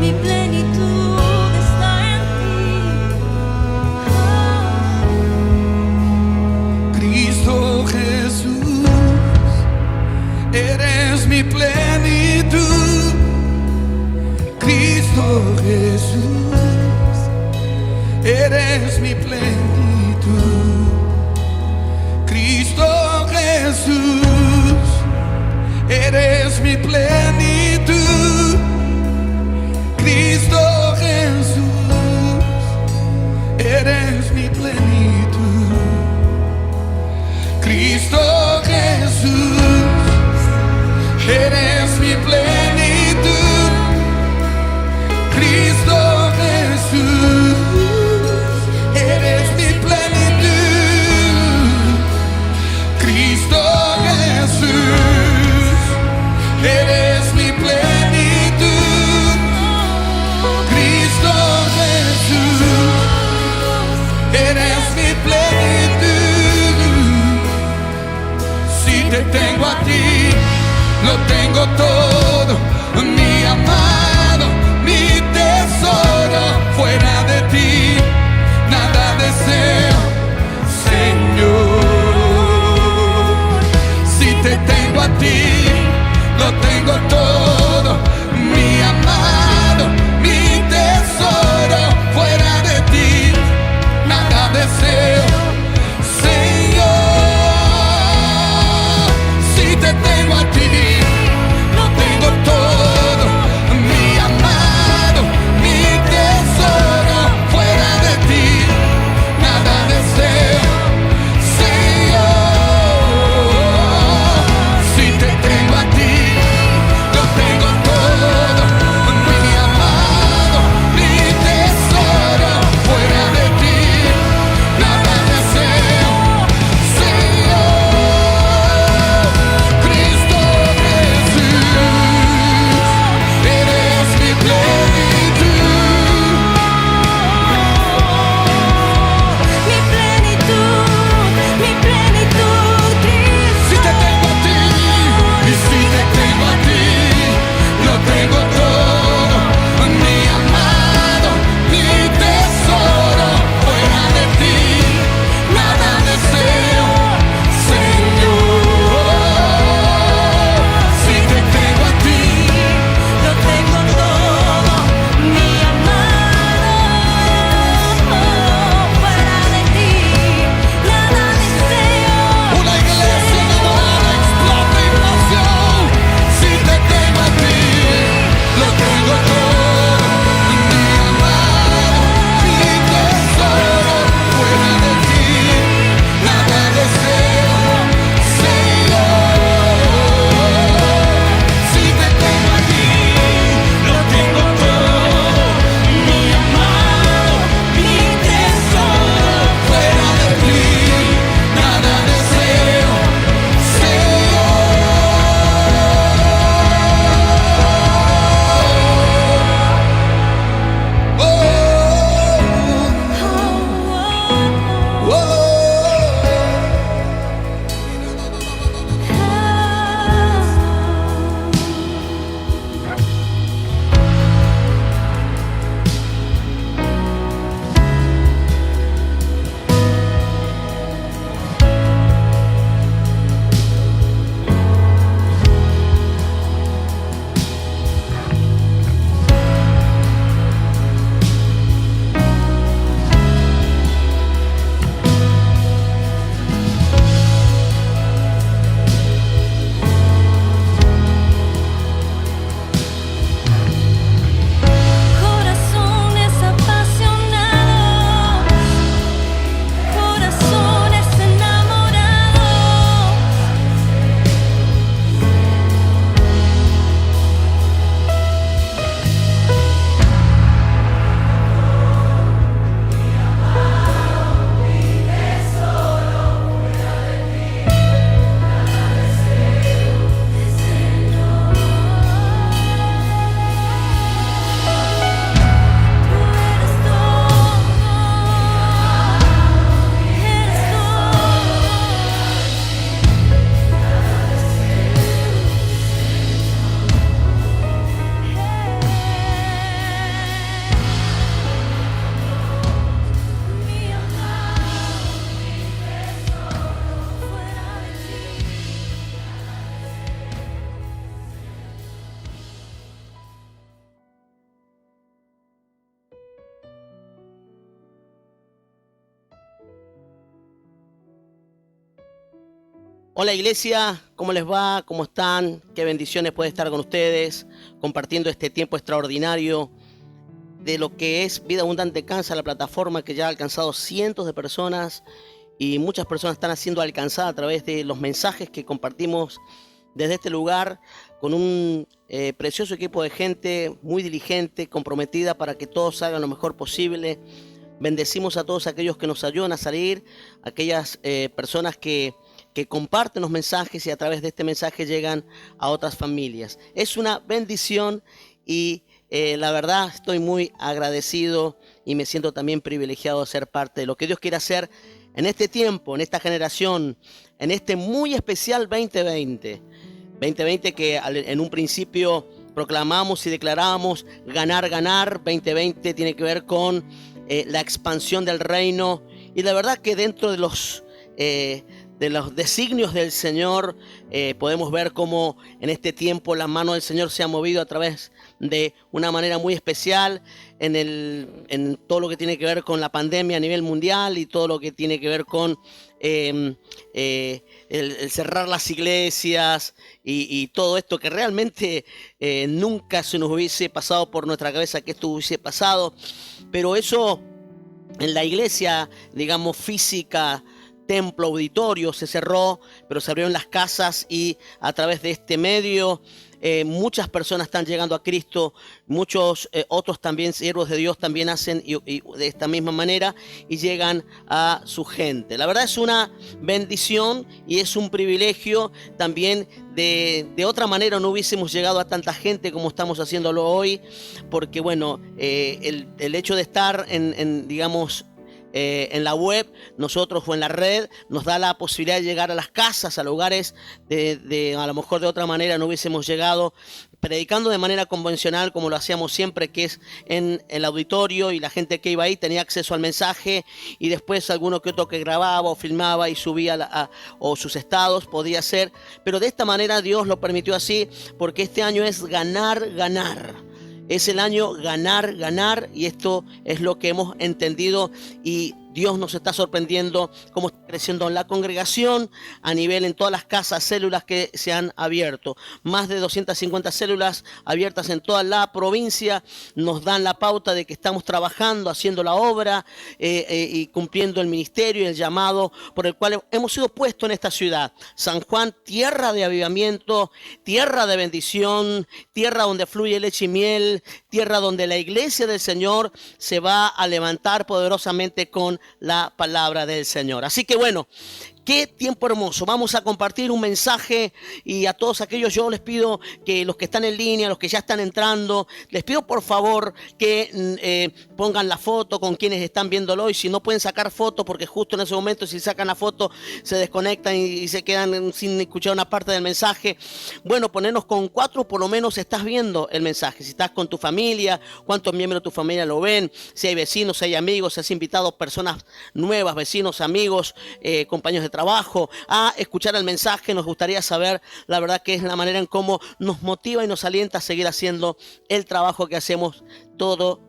mi plenitud está en ti. Cristo Jesús, eres mi plenitud. Cristo Jesús, eres mi plenitud. Cristo Jesús, eres mi plenitud. Cristo Hola iglesia, ¿cómo les va? ¿Cómo están? Qué bendiciones puede estar con ustedes compartiendo este tiempo extraordinario de lo que es Vida Abundante Kansas, la plataforma que ya ha alcanzado cientos de personas y muchas personas están siendo alcanzadas a través de los mensajes que compartimos desde este lugar con un precioso equipo de gente muy diligente, comprometida para que todos hagan lo mejor posible. Bendecimos a todos aquellos que nos ayudan a salir, aquellas personas que comparten los mensajes y a través de este mensaje llegan a otras familias. Es una bendición y la verdad estoy muy agradecido y me siento también privilegiado de ser parte de lo que Dios quiere hacer en este tiempo, en esta generación, en este muy especial 2020. 2020 que en un principio proclamamos y declarábamos ganar, ganar. 2020 tiene que ver con la expansión del reino y la verdad que dentro de los designios del Señor podemos ver cómo en este tiempo la mano del Señor se ha movido a través de una manera muy especial en todo lo que tiene que ver con la pandemia a nivel mundial y todo lo que tiene que ver con el cerrar las iglesias y todo esto que realmente nunca se nos hubiese pasado por nuestra cabeza que esto hubiese pasado, pero eso en la iglesia, digamos, física, templo, auditorio, se cerró, pero se abrieron las casas y a través de este medio muchas personas están llegando a Cristo, muchos otros también siervos de Dios también hacen y de esta misma manera y llegan a su gente. La verdad es una bendición y es un privilegio también. De otra manera no hubiésemos llegado a tanta gente como estamos haciéndolo hoy, porque bueno, el hecho de estar digamos, en la web, nosotros o en la red, nos da la posibilidad de llegar a las casas, a lugares a lo mejor de otra manera no hubiésemos llegado, predicando de manera convencional como lo hacíamos siempre, que es en el auditorio, y la gente que iba ahí tenía acceso al mensaje y después alguno que otro que grababa o filmaba y subía o sus estados podía hacer, pero de esta manera Dios lo permitió así porque este año es ganar, ganar. Es el año ganar, ganar, y esto es lo que hemos entendido y Dios nos está sorprendiendo cómo está creciendo la congregación a nivel en todas las casas, células que se han abierto. Más de 250 células abiertas en toda la provincia nos dan la pauta de que estamos trabajando, haciendo la obra y cumpliendo el ministerio y el llamado por el cual hemos sido puestos en esta ciudad. San Juan, tierra de avivamiento, tierra de bendición, tierra donde fluye leche y miel, tierra donde la iglesia del Señor se va a levantar poderosamente con la palabra del Señor. Así que bueno, qué tiempo hermoso. Vamos a compartir un mensaje y a todos aquellos yo les pido que los que están en línea, los que ya están entrando, les pido por favor que pongan la foto con quienes están viéndolo, y si no pueden sacar foto porque justo en ese momento si sacan la foto se desconectan y se quedan sin escuchar una parte del mensaje. Bueno, ponernos con 4 por lo menos estás viendo el mensaje. Si estás con tu familia, cuántos miembros de tu familia lo ven, si hay vecinos, si hay amigos, si has invitado personas nuevas, vecinos, amigos, compañeros de trabajo a escuchar el mensaje. Nos gustaría saber, la verdad que es la manera en cómo nos motiva y nos alienta a seguir haciendo el trabajo que hacemos todo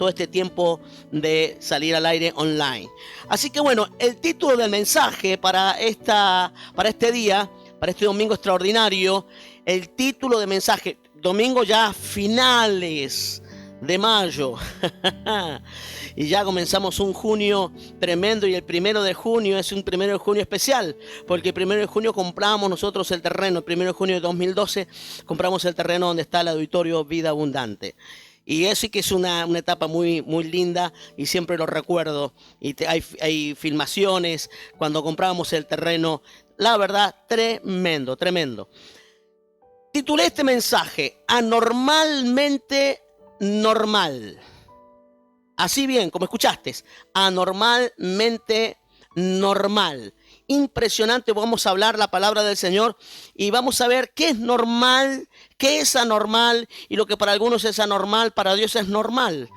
este tiempo de salir al aire online. Así que bueno, el título del mensaje para este día, para este domingo extraordinario, el título de mensaje, domingo ya finales de mayo y ya comenzamos un junio tremendo, y el 1 de junio es un 1 de junio especial porque el 1 de junio compramos nosotros el terreno. El 1 de junio de 2012 compramos el terreno donde está el auditorio Vida Abundante, y eso sí que es una etapa muy, muy linda y siempre lo recuerdo, y hay filmaciones cuando compramos el terreno, la verdad tremendo, tremendo. Titulé este mensaje Anormalmente normal. Así bien, como escuchaste, anormalmente normal. Impresionante, vamos a hablar la palabra del Señor y vamos a ver qué es normal, qué es anormal, y lo que para algunos es anormal, para Dios es normal.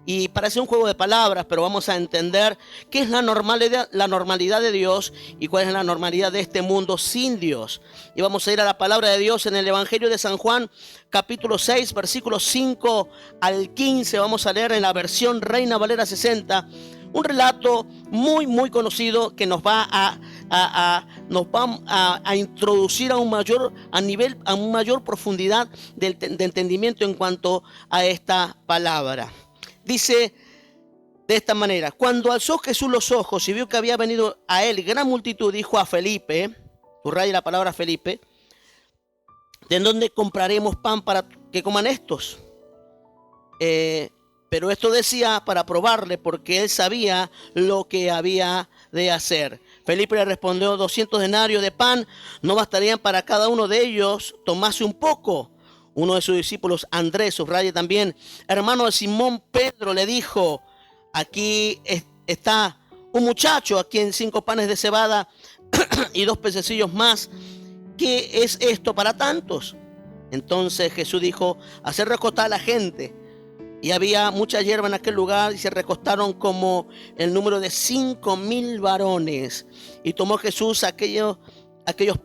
Y parece un juego de palabras, pero vamos a entender qué es la normalidad de Dios y cuál es la normalidad de este mundo sin Dios. Y vamos a ir a la palabra de Dios en el Evangelio de San Juan, capítulo 6, versículos 5 al 15. Vamos a leer en la versión Reina Valera 60, un relato muy, muy conocido que nos va a nos va a introducir a un mayor profundidad de entendimiento en cuanto a esta palabra. Dice de esta manera: cuando alzó Jesús los ojos y vio que había venido a él gran multitud, dijo a Felipe, subraya la palabra Felipe: ¿de dónde compraremos pan para que coman estos? Pero esto decía para probarle, porque él sabía lo que había de hacer. Felipe le respondió: 200 denarios de pan no bastarían para cada uno de ellos tomase un poco. Uno de sus discípulos, Andrés, subraya también, hermano de Simón Pedro, le dijo: aquí está un muchacho, aquí en 5 panes de cebada y 2 pececillos más. ¿Qué es esto para tantos? Entonces Jesús dijo: hacer recostar a la gente. Y había mucha hierba en aquel lugar, y se recostaron como el número de 5,000 varones. Y tomó Jesús aquellos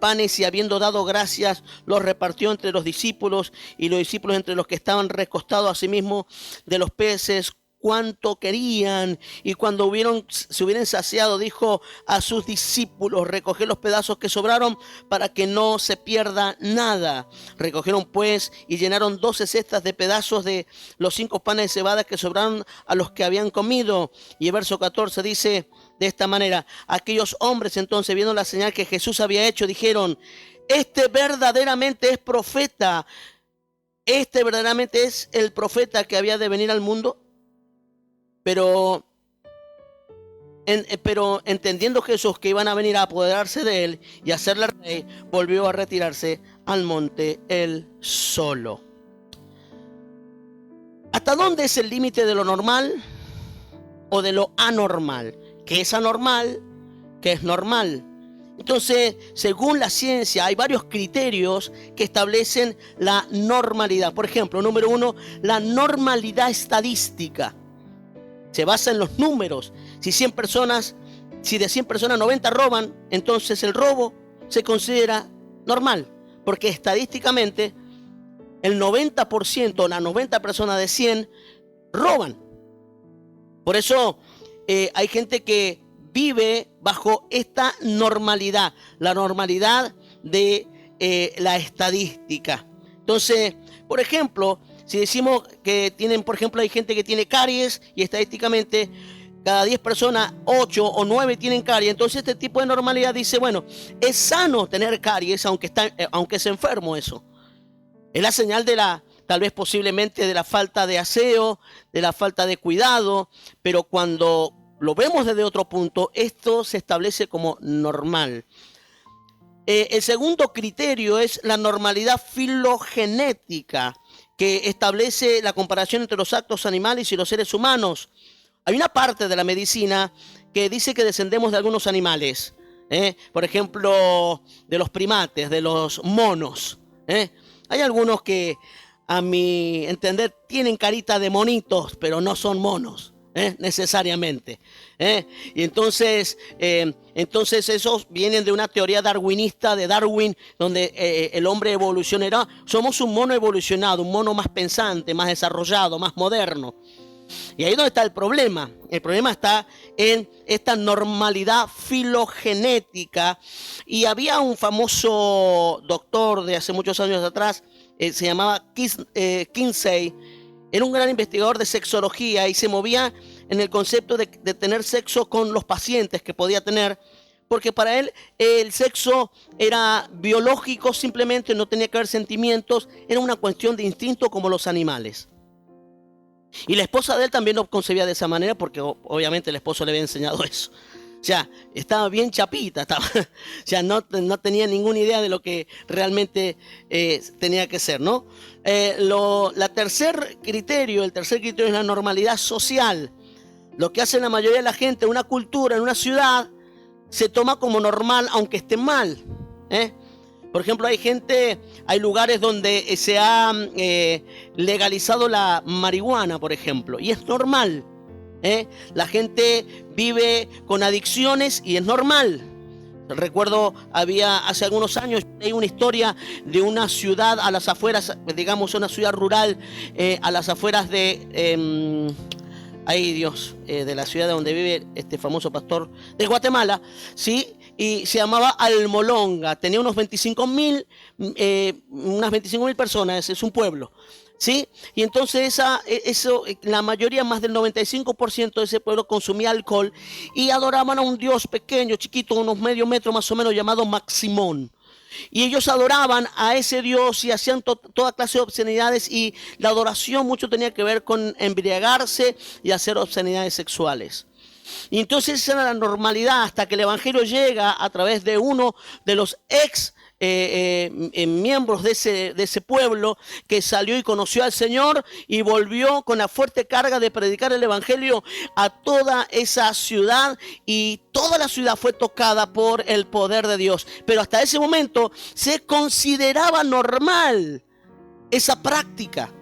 panes, y habiendo dado gracias, los repartió entre los discípulos, y los discípulos entre los que estaban recostados, asimismo de los peces cuanto querían. Y cuando se hubieran saciado, dijo a sus discípulos: recoged los pedazos que sobraron para que no se pierda nada. Recogieron pues y llenaron 12 cestas de pedazos de los 5 panes de cebada que sobraron a los que habían comido. Y el verso 14 dice de esta manera: aquellos hombres entonces, viendo la señal que Jesús había hecho, dijeron: este verdaderamente es profeta. Este verdaderamente es el profeta que había de venir al mundo. Pero entendiendo Jesús que iban a venir a apoderarse de él y hacerle rey, volvió a retirarse al monte él solo. ¿Hasta dónde es el límite de lo normal o de lo anormal? ¿Qué es anormal? ¿Qué es normal? Entonces, según la ciencia, hay varios criterios que establecen la normalidad. Por ejemplo, número 1, la normalidad estadística. Se basa en los números. Si de 100 personas 90 roban, entonces el robo se considera normal, porque estadísticamente el 90%, las 90 personas de 100 roban. Por eso hay gente que vive bajo esta normalidad, la normalidad de la estadística. Entonces, por ejemplo, si decimos que hay gente que tiene caries, y estadísticamente cada 10 personas, 8 o 9 tienen caries, entonces este tipo de normalidad dice: bueno, es sano tener caries, aunque es enfermo eso. Es la señal tal vez posiblemente de la falta de aseo, de la falta de cuidado, pero cuando lo vemos desde otro punto, esto se establece como normal. El segundo criterio es la normalidad filogenética, que establece la comparación entre los actos animales y los seres humanos. Hay una parte de la medicina que dice que descendemos de algunos animales, por ejemplo, de los primates, de los monos. Hay algunos que, a mi entender, tienen carita de monitos, pero no son monos, necesariamente. Y entonces esos vienen de una teoría darwinista de Darwin, donde el hombre evolucionará. Somos un mono evolucionado, un mono más pensante, más desarrollado, más moderno. Y ahí es donde está el problema. El problema está en esta normalidad filogenética. Y había un famoso doctor de hace muchos años atrás, se llamaba Kinsey. Era un gran investigador de sexología y se movía en el concepto de tener sexo con los pacientes que podía tener, porque para él el sexo era biológico, simplemente no tenía que haber sentimientos, era una cuestión de instinto como los animales. Y la esposa de él también lo concebía de esa manera, porque obviamente el esposo le había enseñado eso. O sea, estaba bien chapita, o sea, no tenía ninguna idea de lo que realmente tenía que ser, ¿no? El tercer criterio es la normalidad social. Lo que hace la mayoría de la gente en una cultura, en una ciudad, se toma como normal, aunque esté mal. Por ejemplo, hay lugares donde se ha legalizado la marihuana, por ejemplo, y es normal. La gente vive con adicciones y es normal. Recuerdo, hace algunos años, hay una historia de una ciudad a las afueras, digamos una ciudad rural, a las afueras de la ciudad donde vive este famoso pastor de Guatemala, ¿sí? y se llamaba Almolonga. Tenía unas 25.000 personas, es un pueblo. ¿Sí? Y entonces la mayoría, más del 95% de ese pueblo consumía alcohol y adoraban a un dios pequeño, chiquito, unos medio metro más o menos, llamado Maximón. Y ellos adoraban a ese dios y hacían toda clase de obscenidades, y la adoración mucho tenía que ver con embriagarse y hacer obscenidades sexuales. Y entonces esa era la normalidad, hasta que el evangelio llega a través de uno de los miembros de ese pueblo, que salió y conoció al Señor y volvió con la fuerte carga de predicar el evangelio a toda esa ciudad, y toda la ciudad fue tocada por el poder de Dios. Pero hasta ese momento se consideraba normal esa práctica.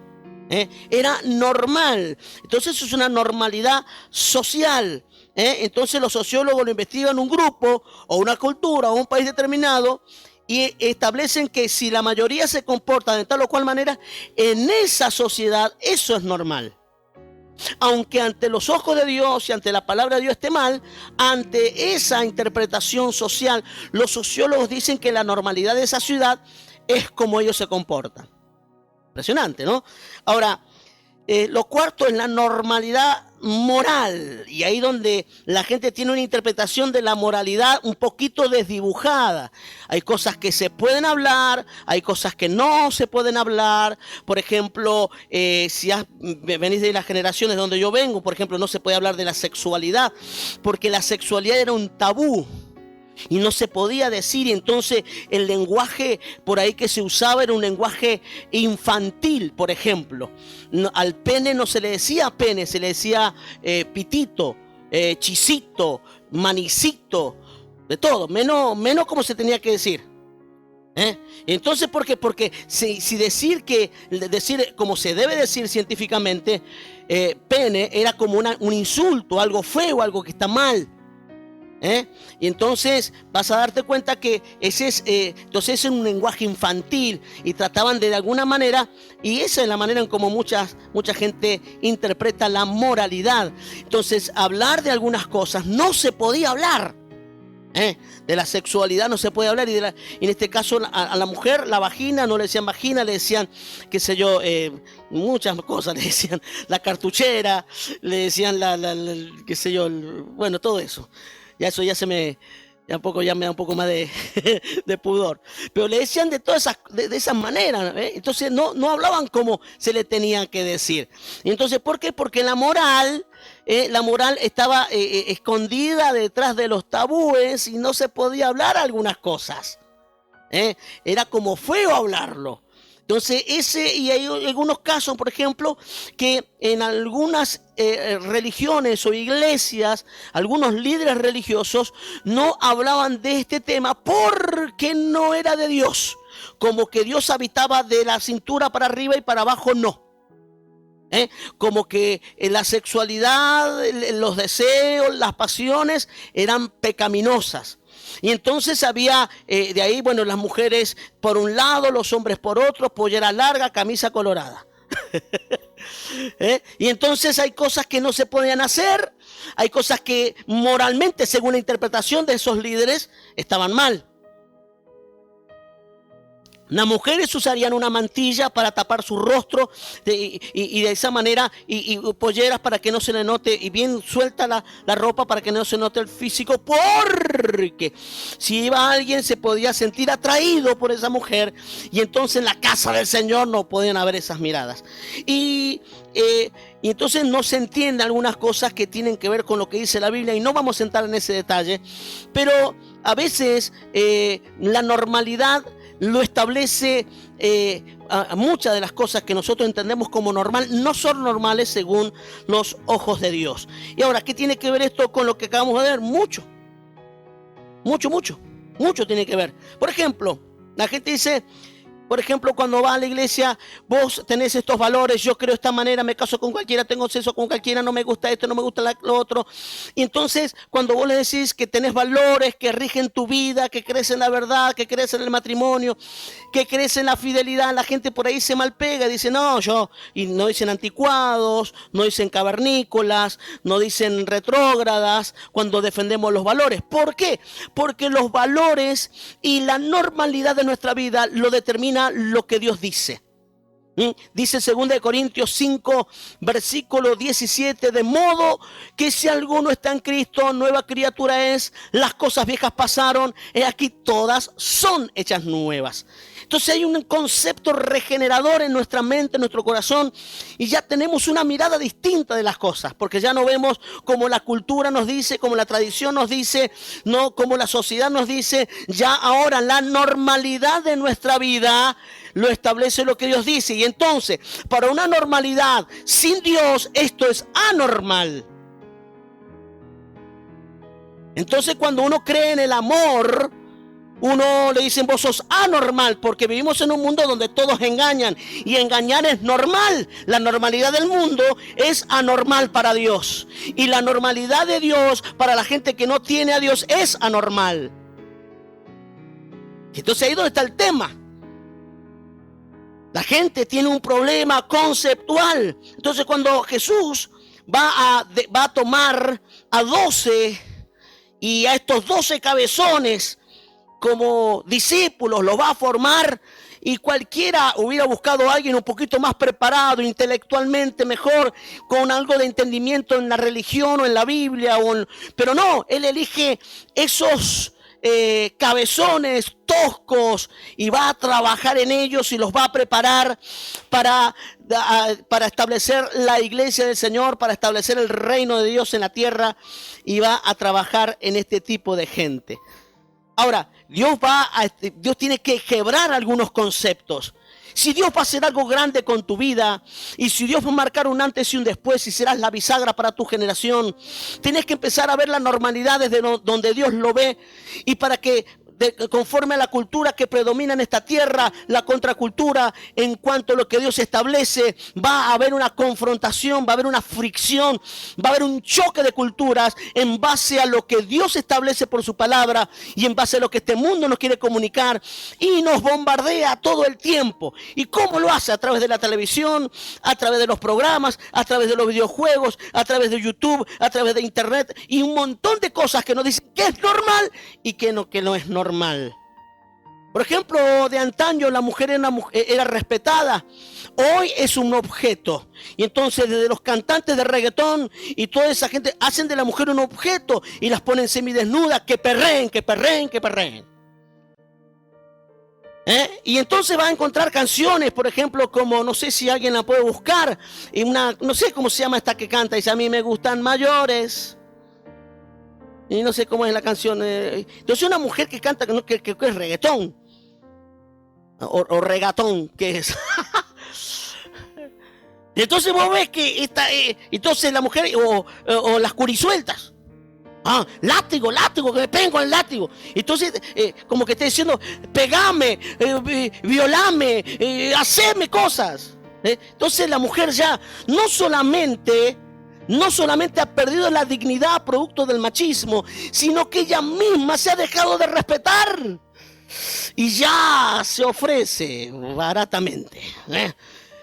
Era normal. Entonces es una normalidad social. Entonces los sociólogos lo investigan, un grupo o una cultura o un país determinado, y establecen que si la mayoría se comporta de tal o cual manera, en esa sociedad eso es normal. Aunque ante los ojos de Dios y ante la palabra de Dios esté mal, ante esa interpretación social, los sociólogos dicen que la normalidad de esa ciudad es como ellos se comportan. Impresionante, ¿no? Ahora, lo cuarto es la normalidad moral, y ahí donde la gente tiene una interpretación de la moralidad un poquito desdibujada. Hay cosas que se pueden hablar, hay cosas que no se pueden hablar. Por ejemplo, si venís de las generaciones donde yo vengo, por ejemplo, no se puede hablar de la sexualidad, porque la sexualidad era un tabú y no se podía decir. Y entonces el lenguaje por ahí que se usaba era un lenguaje infantil. Por ejemplo, al pene no se le decía pene, se le decía pitito, chisito, manicito, de todo, menos como se tenía que decir. Entonces, ¿por qué? Porque si decir como se debe decir científicamente, pene era como un insulto, algo feo, algo que está mal. Y entonces vas a darte cuenta que entonces es un lenguaje infantil, y trataban de alguna manera, y esa es la manera en como mucha gente interpreta la moralidad. Entonces, hablar de algunas cosas no se podía hablar. De la sexualidad no se puede hablar, y en este caso a la mujer, la vagina, no le decían vagina, le decían, qué sé yo, muchas cosas, le decían la cartuchera, le decían qué sé yo, bueno, todo eso. Ya eso ya me da un poco más de pudor. Pero le decían de todas esas maneras, Entonces no hablaban como se le tenía que decir. Y entonces, ¿por qué? Porque la moral estaba escondida detrás de los tabúes, y no se podía hablar algunas cosas. Era como feo hablarlo. Entonces, y hay algunos casos, por ejemplo, que en algunas religiones o iglesias, algunos líderes religiosos no hablaban de este tema porque no era de Dios. Como que Dios habitaba de la cintura para arriba y para abajo no. Como que la sexualidad, los deseos, las pasiones eran pecaminosas. Y entonces había de ahí, bueno, las mujeres por un lado, los hombres por otro, pollera larga, camisa colorada. Y entonces hay cosas que no se podían hacer, hay cosas que moralmente, según la interpretación de esos líderes, estaban mal. Las mujeres usarían una mantilla para tapar su rostro, y de esa manera, y polleras para que no se le note, y bien suelta la ropa para que no se note el físico, porque si iba alguien se podía sentir atraído por esa mujer, y entonces en la casa del Señor no podían haber esas miradas. Y entonces no se entienden algunas cosas que tienen que ver con lo que dice la Biblia, y no vamos a entrar en ese detalle, pero a veces la normalidad lo establece. A muchas de las cosas que nosotros entendemos como normal no son normales según los ojos de Dios. Y ahora, ¿qué tiene que ver esto con lo que acabamos de ver? Mucho tiene que ver. Por ejemplo, la gente dice, Por ejemplo, cuando vas a la iglesia, vos tenés estos valores, yo creo de esta manera, me caso con cualquiera, tengo sexo con cualquiera, no me gusta esto, no me gusta lo otro. Y entonces, cuando vos le decís que tenés valores que rigen tu vida, que crees en la verdad, que crees en el matrimonio, que crees en la fidelidad, la gente por ahí se malpega y dice, no, y no dicen anticuados, no dicen cavernícolas, no dicen retrógradas, cuando defendemos los valores. ¿Por qué? Porque los valores y la normalidad de nuestra vida lo determina lo que Dios dice. Dice 2 Corintios 5, versículo 17, de modo que si alguno está en Cristo, nueva criatura es, las cosas viejas pasaron, y aquí todas son hechas nuevas. Entonces hay un concepto regenerador en nuestra mente, en nuestro corazón, y ya tenemos una mirada distinta de las cosas, porque ya no vemos como la cultura nos dice, como la tradición nos dice, no como la sociedad nos dice. Ya ahora la normalidad de nuestra vida lo establece lo que Dios dice. Y entonces, para una normalidad sin Dios, esto es anormal. Entonces, cuando uno cree en el amor, uno le dicen, vos sos anormal, porque vivimos en un mundo donde todos engañan, y engañar es normal. La normalidad del mundo es anormal para Dios, y la normalidad de Dios para la gente que no tiene a Dios es anormal. Entonces ahí es donde está el tema. La gente tiene un problema conceptual. Entonces cuando Jesús va a tomar a 12 y a estos 12 cabezones como discípulos, los va a formar, y cualquiera hubiera buscado a alguien un poquito más preparado, intelectualmente mejor, con algo de entendimiento en la religión o en la Biblia, pero no, él elige esos cabezones toscos y va a trabajar en ellos y los va a preparar para establecer la iglesia del Señor, para establecer el reino de Dios en la tierra, y va a trabajar en este tipo de gente. Ahora, Dios tiene que quebrar algunos conceptos. Si Dios va a hacer algo grande con tu vida, y si Dios va a marcar un antes y un después, y serás la bisagra para tu generación, tienes que empezar a ver la normalidad desde donde Dios lo ve, y para que conforme a la cultura que predomina en esta tierra, la contracultura, en cuanto a lo que Dios establece, va a haber una confrontación, va a haber una fricción, va a haber un choque de culturas en base a lo que Dios establece por su palabra y en base a lo que este mundo nos quiere comunicar, y nos bombardea todo el tiempo. ¿Y cómo lo hace? A través de la televisión, a través de los programas, a través de los videojuegos, a través de YouTube, a través de internet, y un montón de cosas que nos dicen que es normal y que no es normal. Por ejemplo, de antaño la mujer era respetada, hoy es un objeto. Y entonces desde los cantantes de reggaetón y toda esa gente hacen de la mujer un objeto y las ponen semidesnudas, que perreen, que perreen, que perreen. Y entonces va a encontrar canciones, por ejemplo, como, no sé si alguien la puede buscar, y no sé cómo se llama esta que canta, dice, a mí me gustan mayores. Y no sé cómo es la canción. Entonces una mujer que canta que es reggaetón. O regatón, que es. Y entonces vos ves que entonces la mujer, o las curisueltas. Látigo, que me peguen con el látigo. Entonces, como que está diciendo, pegame, violame, haceme cosas. Entonces la mujer ya no solamente ha perdido la dignidad producto del machismo, sino que ella misma se ha dejado de respetar y ya se ofrece baratamente.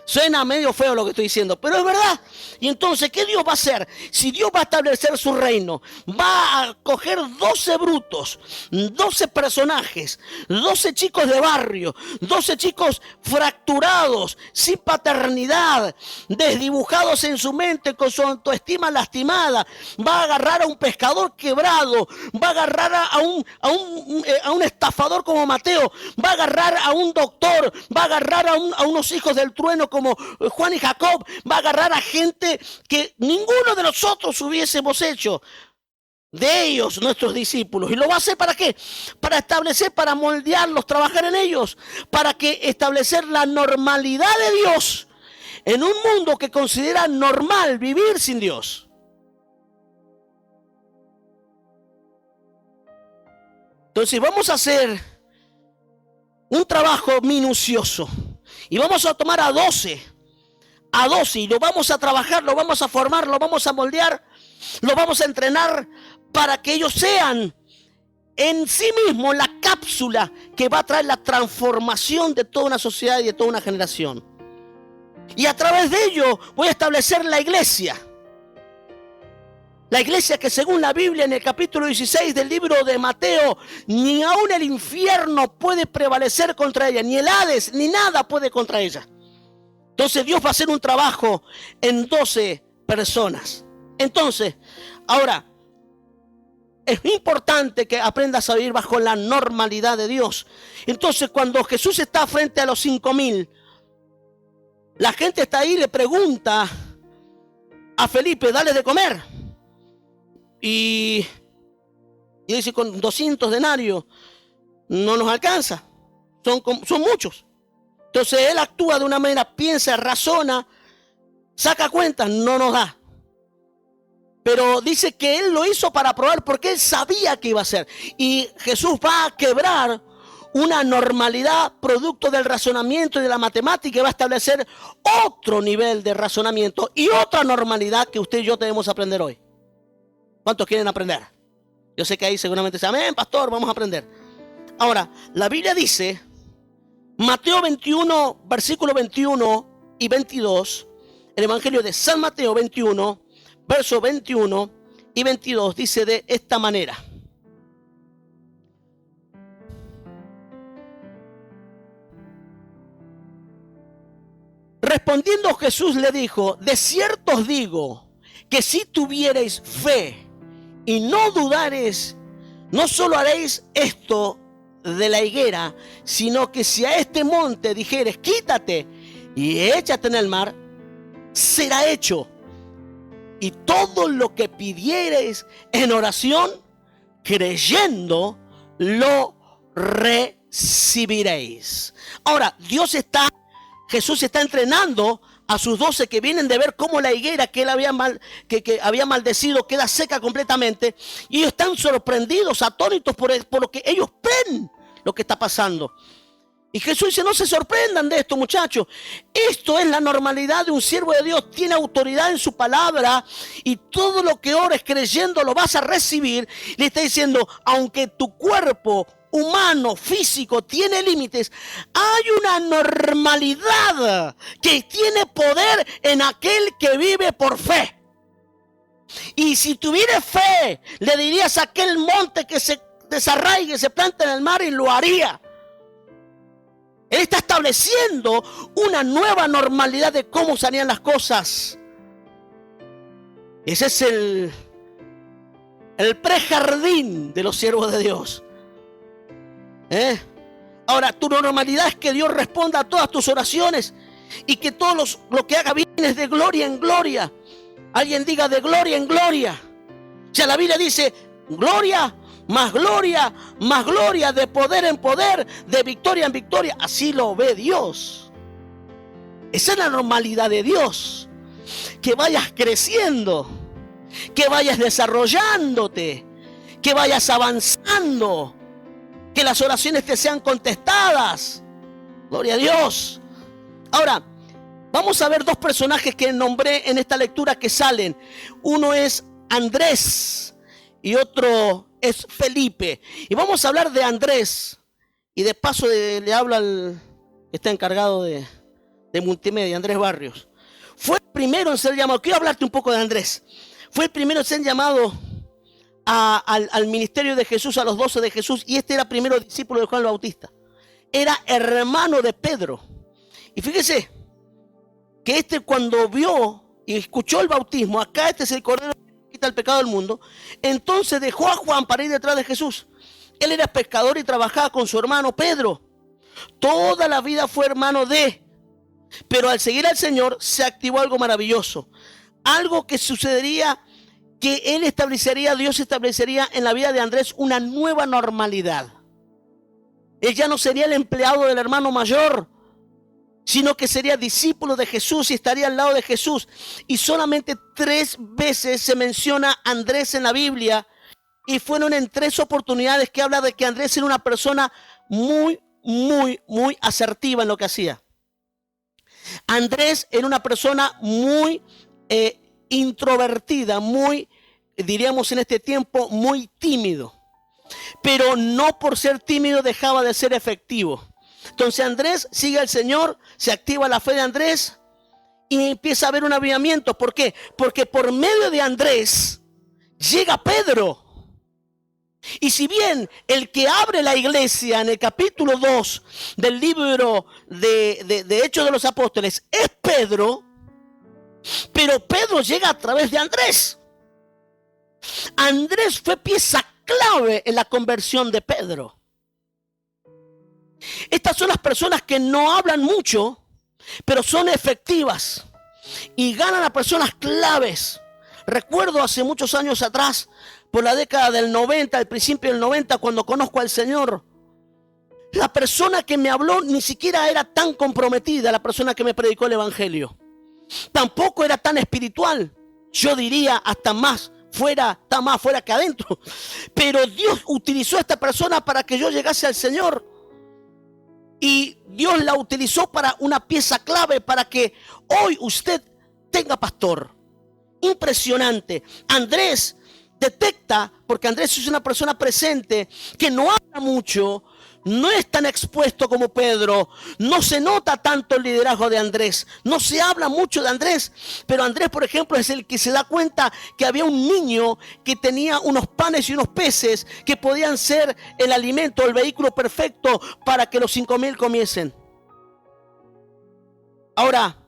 Suena medio feo lo que estoy diciendo, pero es verdad. Y entonces, ¿qué Dios va a hacer? Si Dios va a establecer su reino, va a coger 12 brutos, 12 personajes, 12 chicos de barrio, 12 chicos fracturados, sin paternidad, desdibujados en su mente, con su autoestima lastimada. Va a agarrar a un pescador quebrado, va a agarrar a un estafador como Mateo, va a agarrar a un doctor, va a agarrar a unos hijos del trueno como Juan y Jacob, va a agarrar a gente que ninguno de nosotros hubiésemos hecho, de ellos nuestros discípulos. ¿Y lo va a hacer para qué? Para establecer, para moldearlos, trabajar en ellos, para que establecer la normalidad de Dios en un mundo que considera normal vivir sin Dios. Entonces vamos a hacer un trabajo minucioso. Y vamos a tomar a 12 y lo vamos a trabajar, lo vamos a formar, lo vamos a moldear, lo vamos a entrenar para que ellos sean en sí mismos la cápsula que va a traer la transformación de toda una sociedad y de toda una generación. Y a través de ello voy a establecer la iglesia. La iglesia que según la Biblia en el capítulo 16 del libro de Mateo, ni aún el infierno puede prevalecer contra ella, ni el Hades, ni nada puede contra ella. Entonces Dios va a hacer un trabajo en 12 personas. Entonces, ahora, es importante que aprendas a vivir bajo la normalidad de Dios. Entonces, cuando Jesús está frente a los 5,000, la gente está ahí y le pregunta a Felipe, dale de comer. Y dice, con 200 denarios no nos alcanza, son muchos. Entonces él actúa de una manera, piensa, razona, saca cuentas, no nos da. Pero dice que él lo hizo para probar porque él sabía que iba a hacer. Y Jesús va a quebrar una normalidad producto del razonamiento y de la matemática y va a establecer otro nivel de razonamiento y otra normalidad que usted y yo debemos aprender hoy. ¿Cuántos quieren aprender? Yo sé que ahí seguramente dicen, amén, pastor, vamos a aprender. Ahora, la Biblia dice, Mateo 21, versículo 21 y 22, el Evangelio de San Mateo 21, versos 21 y 22, dice de esta manera. Respondiendo Jesús le dijo, de cierto os digo, que si tuviereis fe y no dudareis, no solo haréis esto de la higuera, sino que si a este monte dijeres, quítate y échate en el mar, será hecho. Y todo lo que pidiereis en oración, creyendo, lo recibiréis. Ahora, Jesús está entrenando a sus 12 que vienen de ver cómo la higuera que él había maldecido queda seca completamente. Y ellos están sorprendidos, atónitos por lo que ellos ven lo que está pasando. Y Jesús dice, no se sorprendan de esto, muchachos. Esto es la normalidad de un siervo de Dios. Tiene autoridad en su palabra y todo lo que ores creyendo lo vas a recibir. Le está diciendo, aunque tu cuerpo humano, físico, tiene límites, hay una normalidad que tiene poder en aquel que vive por fe. Y si tuvieras fe, le dirías a aquel monte que se desarraigue, se planta en el mar y lo haría. Él está estableciendo una nueva normalidad de cómo se harían las cosas. Ese es el prejardín de los siervos de Dios. Ahora, tu normalidad es que Dios responda a todas tus oraciones y que todo lo que haga viene de gloria en gloria. Alguien diga de gloria en gloria. O sea, la Biblia dice gloria, más gloria, más gloria, de poder en poder, de victoria en victoria. Así lo ve Dios. Esa es la normalidad de Dios. Que vayas creciendo, que vayas desarrollándote, que vayas avanzando, que las oraciones te sean contestadas. Gloria a Dios. Ahora, vamos a ver dos personajes que nombré en esta lectura que salen. Uno es Andrés y otro es Felipe. Y vamos a hablar de Andrés. Y de paso le hablo al que está encargado de multimedia, Andrés Barrios. Fue el primero en ser llamado. Quiero hablarte un poco de Andrés. Fue el primero en ser llamado al ministerio de Jesús, a los 12 de Jesús, y este era primero discípulo de Juan el Bautista. Era hermano de Pedro. Y fíjese que cuando vio y escuchó el bautismo, acá este es el Cordero que quita el pecado del mundo, entonces dejó a Juan para ir detrás de Jesús. Él era pescador y trabajaba con su hermano Pedro. Toda la vida fue hermano pero al seguir al Señor se activó algo maravilloso. Algo que sucedería, que Dios establecería en la vida de Andrés una nueva normalidad. Él ya no sería el empleado del hermano mayor, sino que sería discípulo de Jesús y estaría al lado de Jesús. Y solamente 3 veces se menciona Andrés en la Biblia, y fueron en 3 oportunidades que habla de que Andrés era una persona muy, muy asertiva en lo que hacía. Andrés era una persona muy introvertida, muy, diríamos en este tiempo, muy tímido. Pero no por ser tímido dejaba de ser efectivo. Entonces Andrés sigue al Señor, se activa la fe de Andrés y empieza a haber un avivamiento. ¿Por qué? Porque por medio de Andrés llega Pedro. Y si bien el que abre la iglesia en el capítulo 2 del libro de Hechos de los Apóstoles es Pedro, pero Pedro llega a través de Andrés. Andrés fue pieza clave en la conversión de Pedro. Estas son las personas que no hablan mucho, pero son efectivas y ganan a personas claves. Recuerdo hace muchos años atrás, por la década del 90, al principio del 90, cuando conozco al Señor, la persona que me habló ni siquiera era tan comprometida, la persona que me predicó el evangelio. Tampoco era tan espiritual, yo diría hasta más fuera, está más fuera que adentro. Pero Dios utilizó a esta persona para que yo llegase al Señor. Y Dios la utilizó para una pieza clave para que hoy usted tenga pastor. Impresionante. Andrés detecta, porque Andrés es una persona presente, que no habla mucho, no es tan expuesto como Pedro, no se nota tanto el liderazgo de Andrés, no se habla mucho de Andrés, pero Andrés, por ejemplo, es el que se da cuenta que había un niño que tenía unos panes y unos peces que podían ser el alimento, el vehículo perfecto para que los 5,000 comiesen. Ahora,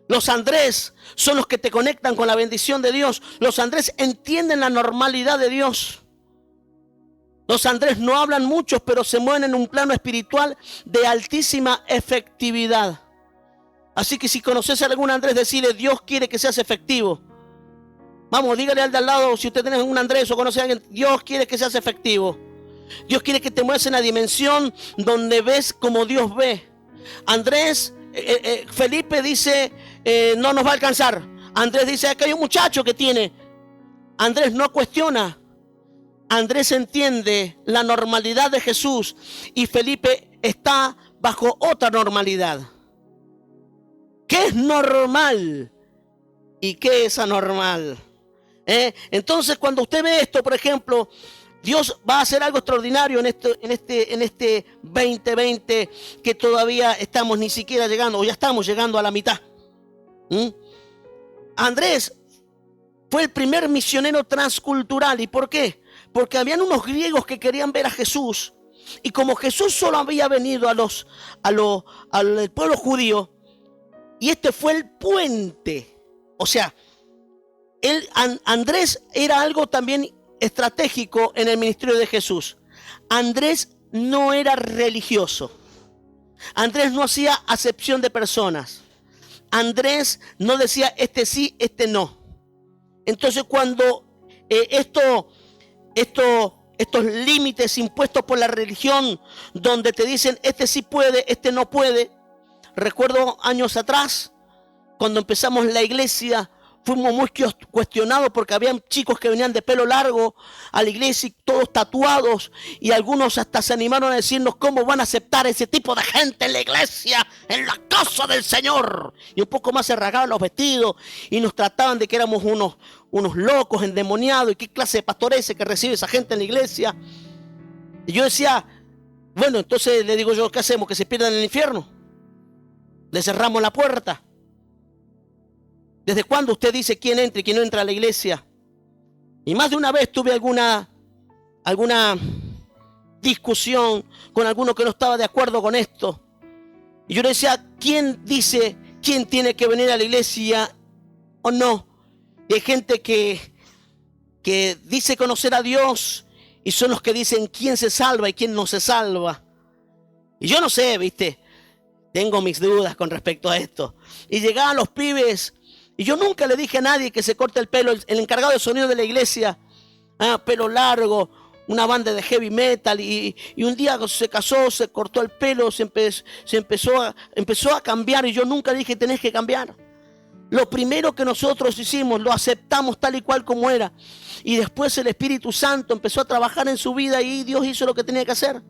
los Andrés son los que te conectan con la bendición de Dios. Los Andrés entienden la normalidad de Dios. Los Andrés no hablan mucho, pero se mueven en un plano espiritual de altísima efectividad. Así que si conoces a algún Andrés, decirle: Dios quiere que seas efectivo. Vamos, dígale al de al lado, si usted tiene un Andrés o conoce a alguien, Dios quiere que seas efectivo. Dios quiere que te muevas en la dimensión donde ves como Dios ve. Andrés, Felipe dice, no nos va a alcanzar. Andrés dice, acá hay un muchacho que tiene. Andrés no cuestiona. Andrés entiende la normalidad de Jesús y Felipe está bajo otra normalidad. ¿Qué es normal y qué es anormal? Entonces, cuando usted ve esto, por ejemplo, Dios va a hacer algo extraordinario en este 2020 que todavía estamos ni siquiera llegando, o ya estamos llegando a la mitad. Andrés fue el primer misionero transcultural. ¿Y por qué? Porque habían unos griegos que querían ver a Jesús. Y como Jesús solo había venido al pueblo judío, y este fue el puente. O sea, Andrés era algo también estratégico en el ministerio de Jesús. Andrés no era religioso. Andrés no hacía acepción de personas. Andrés no decía este sí, este no. Entonces cuando estos límites impuestos por la religión, donde te dicen este sí puede, este no puede. Recuerdo años atrás, cuando empezamos la iglesia, fuimos muy cuestionados porque habían chicos que venían de pelo largo a la iglesia y todos tatuados, y algunos hasta se animaron a decirnos cómo van a aceptar ese tipo de gente en la iglesia, en la casa del Señor. Y un poco más se rasgaban los vestidos y nos trataban de que éramos unos locos, endemoniados, y qué clase de pastor es ese que recibe esa gente en la iglesia. Y yo decía, bueno, entonces le digo yo, ¿qué hacemos? ¿Que se pierdan en el infierno? Le cerramos la puerta. ¿Desde cuándo usted dice quién entra y quién no entra a la iglesia? Y más de una vez tuve alguna discusión con alguno que no estaba de acuerdo con esto. Y yo le decía, ¿quién dice quién tiene que venir a la iglesia o no? Y hay gente que dice conocer a Dios y son los que dicen quién se salva y quién no se salva. Y yo no sé, ¿viste? Tengo mis dudas con respecto a esto. Y llegaban los pibes y yo nunca le dije a nadie que se corte el pelo. El encargado de sonido de la iglesia, pelo largo, una banda de heavy metal, y un día se casó, se cortó el pelo, se empezó a cambiar, y yo nunca dije tenés que cambiar. Lo primero que nosotros hicimos, lo aceptamos tal y cual como era, y después el Espíritu Santo empezó a trabajar en su vida y Dios hizo lo que tenía que hacer.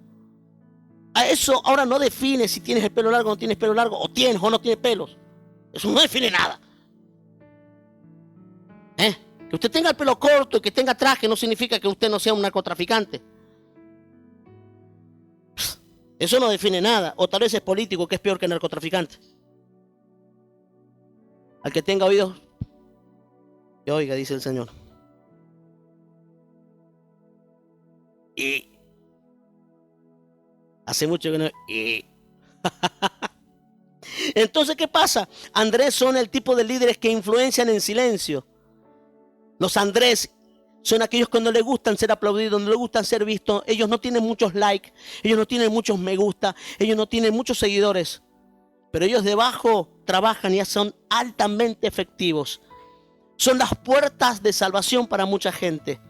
A eso ahora no define si tienes el pelo largo o no tienes pelo largo, o tienes o no tienes pelos. Eso no define nada. Que usted tenga el pelo corto y que tenga traje no significa que usted no sea un narcotraficante. Eso no define nada. O tal vez es político, que es peor que narcotraficante. Al que tenga oídos, que oiga, dice el Señor. Y hace mucho que no. Entonces, ¿qué pasa? Andrés son el tipo de líderes que influencian en silencio. Los Andrés son aquellos que no les gustan ser aplaudidos, no les gustan ser vistos. Ellos no tienen muchos likes, ellos no tienen muchos me gusta, ellos no tienen muchos seguidores. Pero ellos debajo trabajan y son altamente efectivos. Son las puertas de salvación para mucha gente.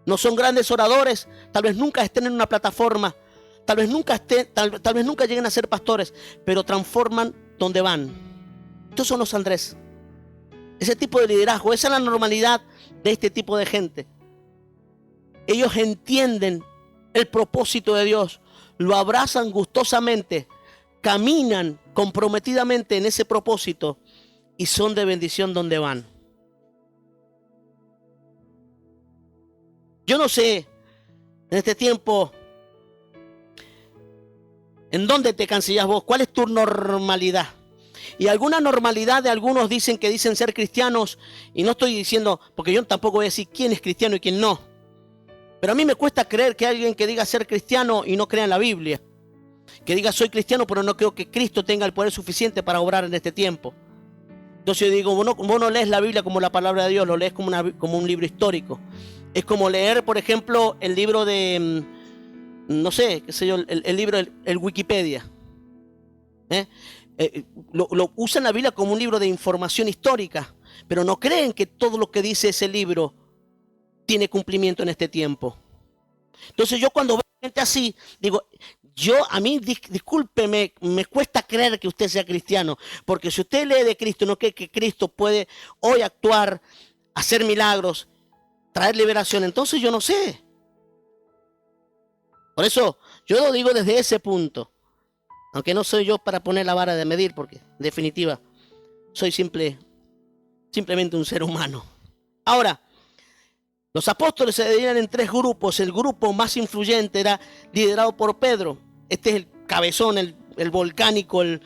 No son grandes oradores, tal vez nunca estén en una plataforma, tal vez nunca lleguen a ser pastores, pero transforman donde van. Estos son los Andrés. Ese tipo de liderazgo, esa es la normalidad de este tipo de gente. Ellos entienden el propósito de Dios, lo abrazan gustosamente, caminan comprometidamente en ese propósito y son de bendición donde van. Yo no sé, en este tiempo, ¿en dónde te cansillas vos? ¿Cuál es tu normalidad? Y alguna normalidad de algunos dicen que dicen ser cristianos, y no estoy diciendo, porque yo tampoco voy a decir quién es cristiano y quién no. Pero a mí me cuesta creer que alguien que diga ser cristiano y no crea en la Biblia. Que diga soy cristiano, pero no creo que Cristo tenga el poder suficiente para obrar en este tiempo. Entonces yo digo, vos no lees la Biblia como la palabra de Dios, lo lees como un libro histórico. Es como leer, por ejemplo, el libro de, no sé, qué sé yo, el libro, el Wikipedia. Lo usan la Biblia como un libro de información histórica, pero no creen que todo lo que dice ese libro tiene cumplimiento en este tiempo. Entonces yo cuando veo gente así, digo, a mí, discúlpeme, me cuesta creer que usted sea cristiano, porque si usted lee de Cristo, no cree que Cristo puede hoy actuar, hacer milagros, traer liberación, entonces yo no sé. Por eso yo lo digo desde ese punto. Aunque no soy yo para poner la vara de medir, porque en definitiva soy simplemente un ser humano. Ahora, los apóstoles se dividían en 3 grupos. El grupo más influyente era liderado por Pedro. Este es el cabezón, el volcánico, el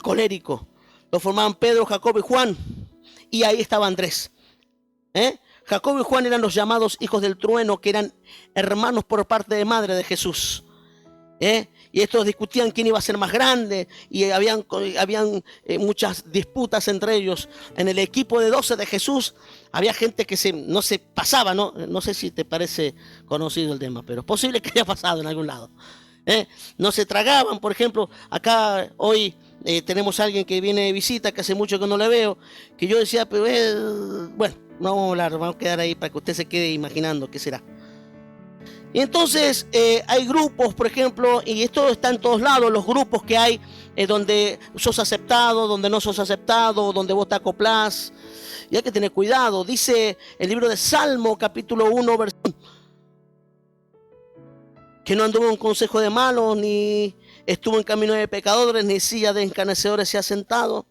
colérico. Lo formaban Pedro, Jacobo y Juan. Y ahí estaba Andrés. Jacobo y Juan eran los llamados hijos del trueno, que eran hermanos por parte de madre de Jesús. Y estos discutían quién iba a ser más grande, y habían muchas disputas entre ellos. En el equipo de 12 de Jesús había gente que no se pasaba, no sé si te parece conocido el tema, pero es posible que haya pasado en algún lado. No se tragaban, por ejemplo, acá hoy tenemos a alguien que viene de visita, que hace mucho que no le veo, que yo decía, pero bueno, no vamos a hablar, vamos a quedar ahí para que usted se quede imaginando qué será. Y entonces hay grupos, por ejemplo, y esto está en todos lados, los grupos que hay donde sos aceptado, donde no sos aceptado, donde vos te acoplás. Y hay que tener cuidado. Dice el libro de Salmo, capítulo 1, versículo 1, que no anduvo en consejo de malos, ni estuvo en camino de pecadores, ni silla de escarnecedores se ha sentado.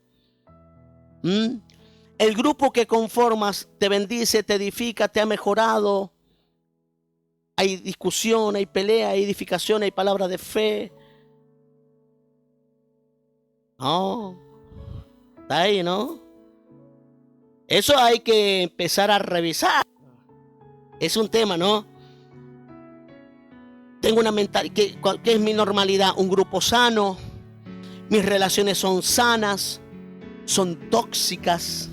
El grupo que conformas te bendice, te edifica, te ha mejorado. Hay discusión, hay pelea, hay edificación, hay palabras de fe. No, está ahí, ¿no? Eso hay que empezar a revisar. Es un tema, ¿no? Tengo una mentalidad. ¿Qué es mi normalidad? Un grupo sano. Mis relaciones son sanas, son tóxicas.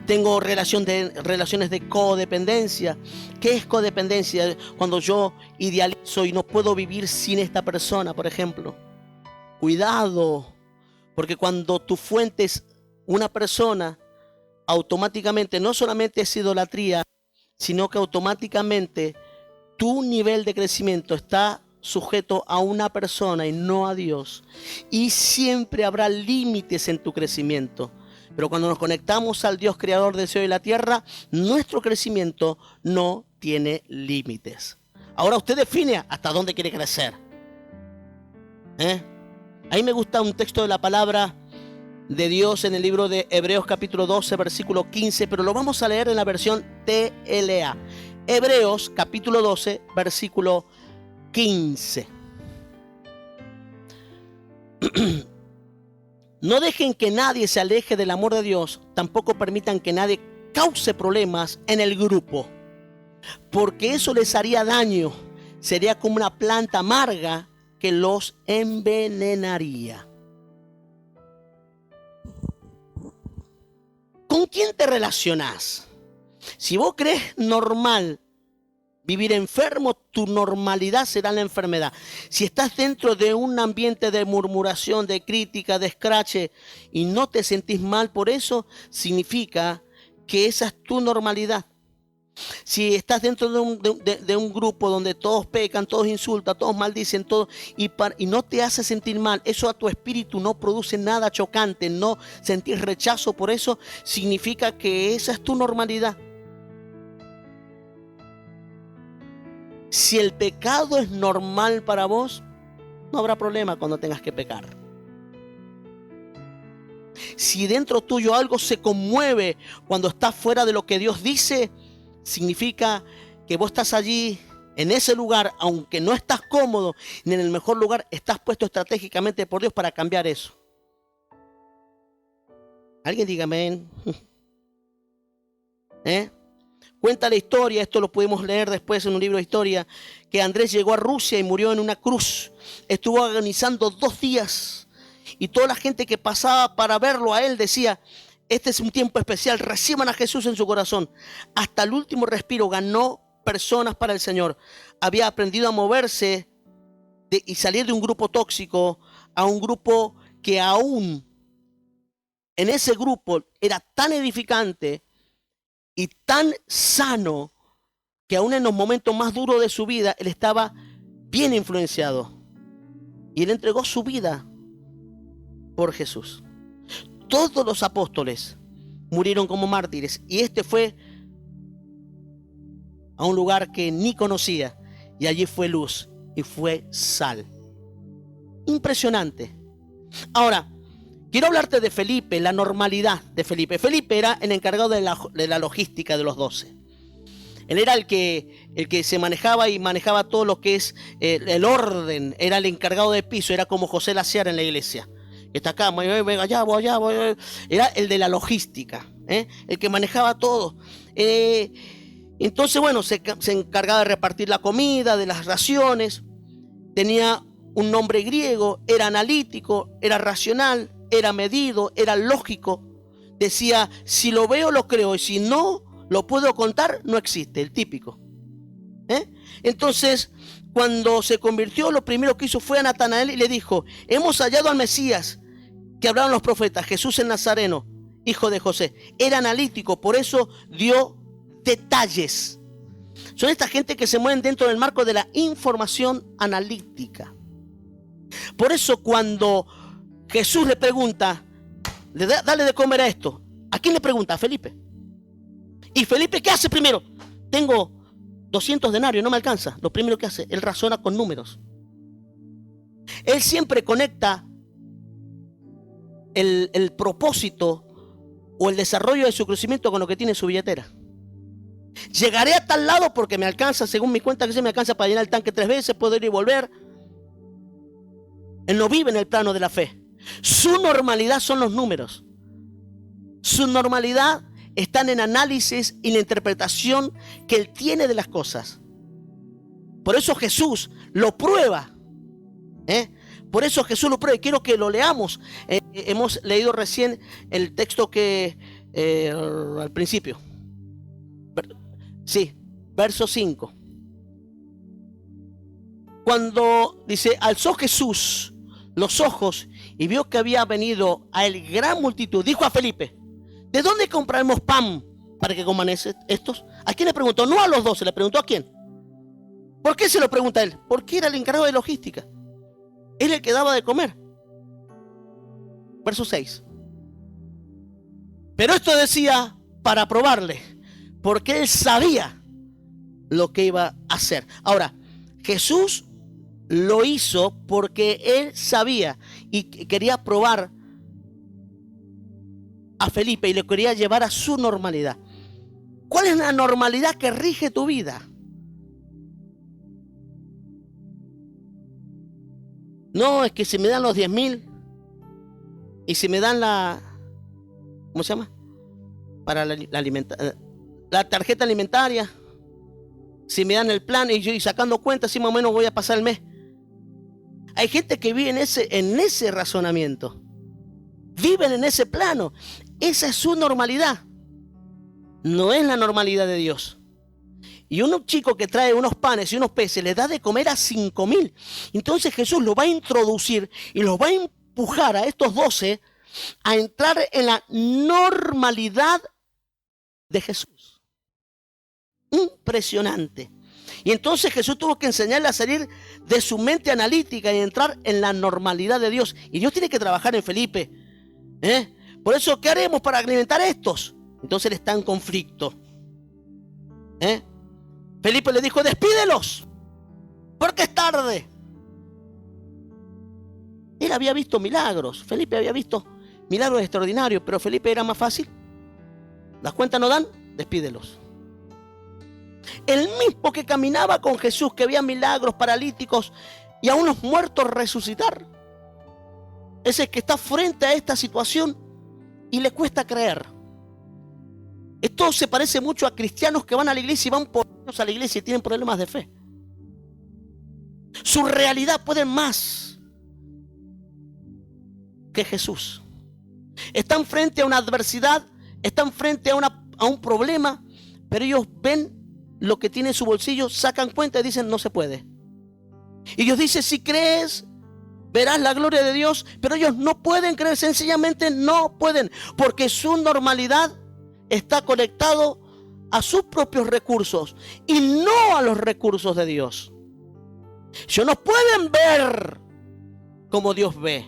Tengo relaciones de codependencia. ¿Qué es codependencia? Cuando yo idealizo y no puedo vivir sin esta persona, por ejemplo. Cuidado, porque cuando tu fuente es una persona, automáticamente no solamente es idolatría, sino que automáticamente tu nivel de crecimiento está sujeto a una persona y no a Dios. Y siempre habrá límites en tu crecimiento. Pero cuando nos conectamos al Dios creador del cielo y la tierra, nuestro crecimiento no tiene límites. Ahora usted define hasta dónde quiere crecer. A mí me gusta un texto de la palabra de Dios en el libro de Hebreos capítulo 12, versículo 15, pero lo vamos a leer en la versión TLA. Hebreos capítulo 12, versículo 15. No dejen que nadie se aleje del amor de Dios, tampoco permitan que nadie cause problemas en el grupo, porque eso les haría daño. Sería como una planta amarga que los envenenaría. ¿Con quién te relacionás? Si vos crees normal vivir enfermo, tu normalidad será la enfermedad. Si estás dentro de un ambiente de murmuración, de crítica, de escrache y no te sentís mal por eso, significa que esa es tu normalidad. Si estás dentro de un grupo donde todos pecan, todos insultan, todos maldicen, todos, y no te hace sentir mal, eso a tu espíritu no produce nada chocante, no sentís rechazo por eso, significa que esa es tu normalidad. Si el pecado es normal para vos, no habrá problema cuando tengas que pecar. Si dentro tuyo algo se conmueve cuando estás fuera de lo que Dios dice, significa que vos estás allí, en ese lugar, aunque no estás cómodo, ni en el mejor lugar, estás puesto estratégicamente por Dios para cambiar eso. Alguien diga amén. Cuenta la historia, esto lo pudimos leer después en un libro de historia, que Andrés llegó a Rusia y murió en una cruz. Estuvo agonizando 2 días y toda la gente que pasaba para verlo a él decía: este es un tiempo especial, reciban a Jesús en su corazón. Hasta el último respiro ganó personas para el Señor. Había aprendido a moverse y salir de un grupo tóxico a un grupo que aún en ese grupo era tan edificante y tan sano que aún en los momentos más duros de su vida él estaba bien influenciado. Y él entregó su vida por Jesús. Todos los apóstoles murieron como mártires y este fue a un lugar que ni conocía y allí fue luz y fue sal. Impresionante. Ahora, quiero hablarte de Felipe, la normalidad de Felipe. Felipe era el encargado de la logística de los 12. Él era el que se manejaba todo lo que es el orden. Era el encargado de piso, era como José Laciar en la iglesia. Está acá, venga, allá voy. Era el de la logística, el que manejaba todo. Entonces, bueno, se encargaba de repartir la comida, de las raciones. Tenía un nombre griego, era analítico, era racional, era medido, era lógico. Decía, si lo veo, lo creo, y si no lo puedo contar, no existe, el típico. Entonces, cuando se convirtió, lo primero que hizo fue a Natanael y le dijo: hemos hallado al Mesías que hablaron los profetas, Jesús el Nazareno, hijo de José. Era analítico, por eso dio detalles. Son esta gente que se mueven dentro del marco de la información analítica. Por eso cuando Jesús le pregunta, dale de comer a esto, ¿a quién le pregunta? A Felipe. ¿Y Felipe qué hace primero? Tengo 200 denarios, no me alcanza. Lo primero que hace, él razona con números. Él siempre conecta el propósito o el desarrollo de su crecimiento con lo que tiene en su billetera. Llegaré a tal lado porque me alcanza, según mi cuenta, que se me alcanza para llenar el tanque 3 veces, puedo ir y volver. Él no vive en el plano de la fe. Su normalidad son los números. Su normalidad está en el análisis y la interpretación que él tiene de las cosas. Por eso Jesús lo prueba. Por eso Jesús lo prueba. Y quiero que lo leamos. Hemos leído recién el texto que al principio. Sí, verso 5. Cuando dice, alzó Jesús los ojos y vio que había venido a él gran multitud, dijo a Felipe: ¿de dónde compraremos pan para que coman estos? ¿A quién le preguntó? No a los 12, le preguntó a quién. ¿Por qué se lo pregunta a él? Porque era el encargado de logística. Él el que daba de comer. Verso 6. Pero esto decía para probarle, porque él sabía lo que iba a hacer. Ahora, Jesús lo hizo porque él sabía y quería probar a Felipe y le quería llevar a su normalidad. ¿Cuál es la normalidad que rige tu vida? No, es que si me dan los 10.000 y si me dan ¿cómo se llama? Para la tarjeta alimentaria, si me dan el plan y sacando cuentas, si más o menos voy a pasar el mes. Hay gente que vive en ese razonamiento. Viven en ese plano. Esa es su normalidad. No es la normalidad de Dios. Y un chico que trae unos panes y unos peces le da de comer a 5.000. Entonces Jesús lo va a introducir y los va a empujar a estos 12 a entrar en la normalidad de Jesús. Impresionante. Y entonces Jesús tuvo que enseñarle a salir de su mente analítica y entrar en la normalidad de Dios. Y Dios tiene que trabajar en Felipe. Por eso, ¿qué haremos para alimentar a estos? Entonces él está en conflicto. Felipe le dijo, despídelos, porque es tarde. Él había visto milagros. Felipe había visto milagros extraordinarios, pero Felipe era más fácil. ¿Las cuentas no dan? Despídelos. El mismo que caminaba con Jesús, que veía milagros, paralíticos y a unos muertos resucitar. Ese que está frente a esta situación y le cuesta creer. Esto se parece mucho a cristianos que van a la iglesia y van por años a la iglesia y tienen problemas de fe. Su realidad puede más que Jesús. Están frente a una adversidad, están frente a un problema, pero ellos ven lo que tiene en su bolsillo, sacan cuenta y dicen no se puede. Y Dios dice, si crees, verás la gloria de Dios, pero ellos no pueden creer, sencillamente no pueden, porque su normalidad está conectado a sus propios recursos y no a los recursos de Dios. Ellos no pueden ver como Dios ve.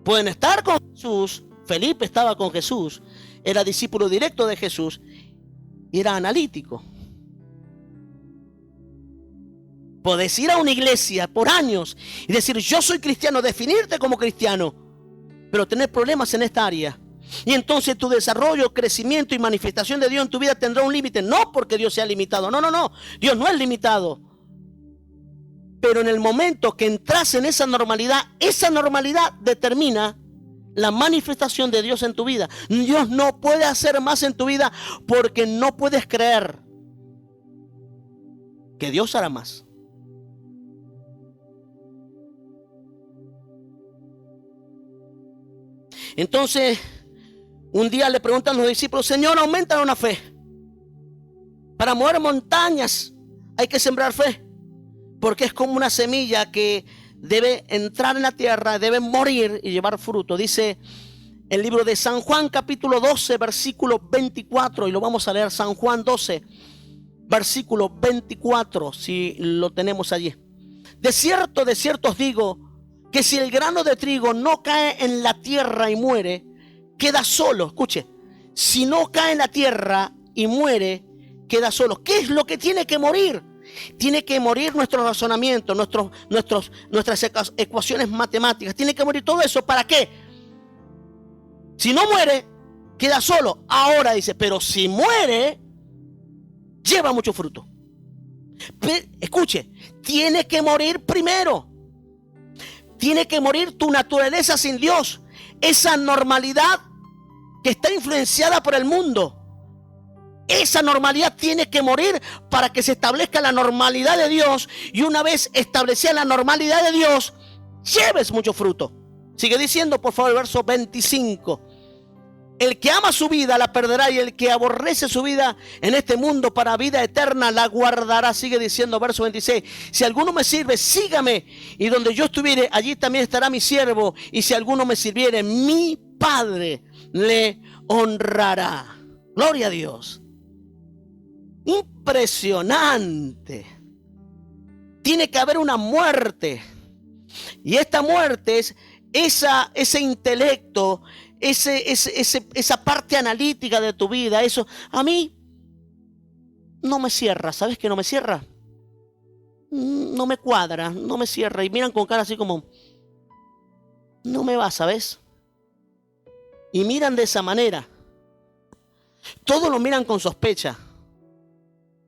Pueden estar con Jesús. Felipe estaba con Jesús, era discípulo directo de Jesús y era analítico. Podés ir a una iglesia por años y decir yo soy cristiano, definirte como cristiano, pero tener problemas en esta área. Y entonces tu desarrollo, crecimiento y manifestación de Dios en tu vida tendrá un límite. No porque Dios sea limitado, no, Dios no es limitado. Pero en el momento que entras en esa normalidad determina la manifestación de Dios en tu vida. Dios no puede hacer más en tu vida porque no puedes creer que Dios hará más. Entonces, un día le preguntan los discípulos, Señor, aumenta una fe. Para mover montañas hay que sembrar fe, porque es como una semilla que debe entrar en la tierra, debe morir y llevar fruto. Dice el libro de San Juan capítulo 12 versículo 24, y lo vamos a leer, San Juan 12 versículo 24, si lo tenemos allí. De cierto os digo, que si el grano de trigo no cae en la tierra y muere, queda solo. Escuche, si no cae en la tierra y muere, queda solo. ¿Qué es lo que tiene que morir? Tiene que morir nuestro razonamiento, nuestras ecuaciones matemáticas. Tiene que morir todo eso. ¿Para qué? Si no muere, queda solo. Ahora dice, pero si muere, lleva mucho fruto. Pero, escuche, tiene que morir primero. Tiene que morir tu naturaleza sin Dios. Esa normalidad que está influenciada por el mundo. Esa normalidad tiene que morir para que se establezca la normalidad de Dios. Y una vez establecida la normalidad de Dios, lleves mucho fruto. Sigue diciendo, por favor, el verso 25. El que ama su vida la perderá, y el que aborrece su vida en este mundo para vida eterna la guardará. Sigue diciendo, verso 26. Si alguno me sirve, sígame, y donde yo estuviere, allí también estará mi siervo. Y si alguno me sirviere, mi Padre le honrará. Gloria a Dios. Impresionante. Tiene que haber una muerte. Y esta muerte es ese intelecto, esa parte analítica de tu vida. Eso a mí no me cierra. ¿Sabes qué no me cierra? no me cuadra, no me cierra. Y miran con cara así como, no me va, ¿sabes? Y miran de esa manera. Todos lo miran con sospecha.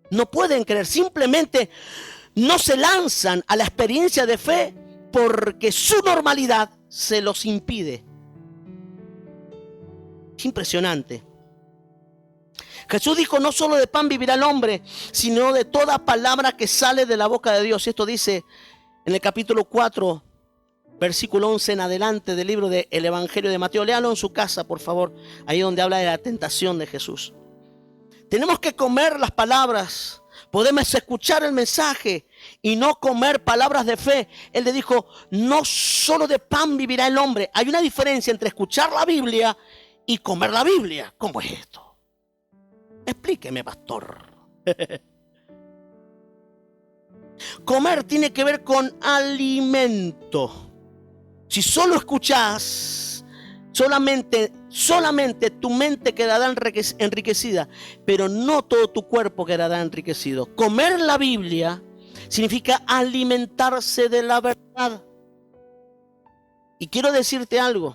No pueden creer, simplemente no se lanzan a la experiencia de fe porque su normalidad se los impide. Es impresionante. Jesús dijo, no solo de pan vivirá el hombre, sino de toda palabra que sale de la boca de Dios. Y esto dice en el capítulo 4, versículo 11 en adelante del libro del Evangelio de Mateo. Léalo en su casa, por favor, ahí donde habla de la tentación de Jesús. Tenemos que comer las palabras, podemos escuchar el mensaje y no comer palabras de fe. Él le dijo, no solo de pan vivirá el hombre. Hay una diferencia entre escuchar la Biblia y comer la Biblia. ¿Cómo es esto? Explíqueme, pastor. Comer tiene que ver con alimento. Si solo escuchas, solamente tu mente quedará enriquecida, pero no todo tu cuerpo quedará enriquecido. Comer la Biblia significa alimentarse de la verdad. Y quiero decirte algo,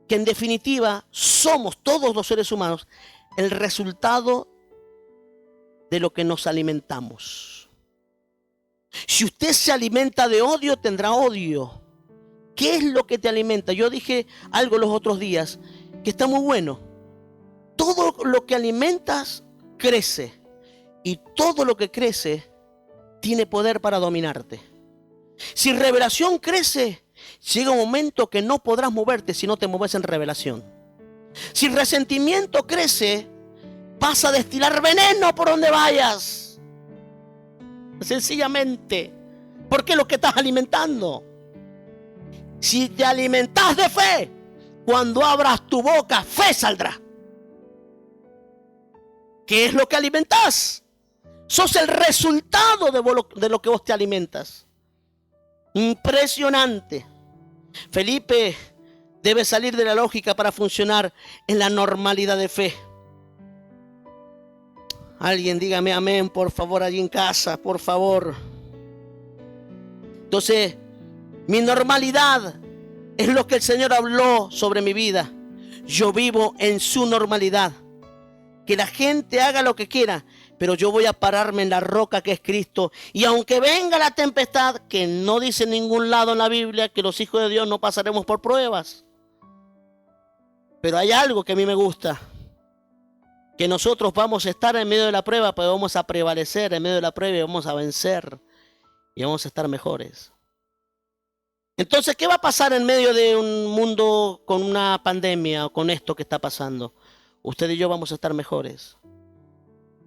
que en definitiva somos todos los seres humanos el resultado de lo que nos alimentamos. Si usted se alimenta de odio, tendrá odio. ¿Qué es lo que te alimenta? Yo dije algo los otros días que está muy bueno. Todo lo que alimentas crece, y todo lo que crece tiene poder para dominarte. Si revelación crece, llega un momento que no podrás moverte si no te mueves en revelación. Si resentimiento crece, vas a destilar veneno por donde vayas. Sencillamente, porque es lo que estás alimentando. Si te alimentas de fe, cuando abras tu boca, fe saldrá. ¿Qué es lo que alimentas? Sos el resultado de lo que vos te alimentas. Impresionante. Felipe debe salir de la lógica para funcionar en la normalidad de fe. Alguien dígame amén, por favor, allí en casa, por favor. Entonces, mi normalidad es lo que el Señor habló sobre mi vida. Yo vivo en su normalidad. Que la gente haga lo que quiera, pero yo voy a pararme en la roca que es Cristo. Y aunque venga la tempestad, que no dice en ningún lado en la Biblia que los hijos de Dios no pasaremos por pruebas. Pero hay algo que a mí me gusta. Que nosotros vamos a estar en medio de la prueba, pero vamos a prevalecer en medio de la prueba y vamos a vencer. Y vamos a estar mejores. Entonces, ¿qué va a pasar en medio de un mundo con una pandemia o con esto que está pasando? Usted y yo vamos a estar mejores.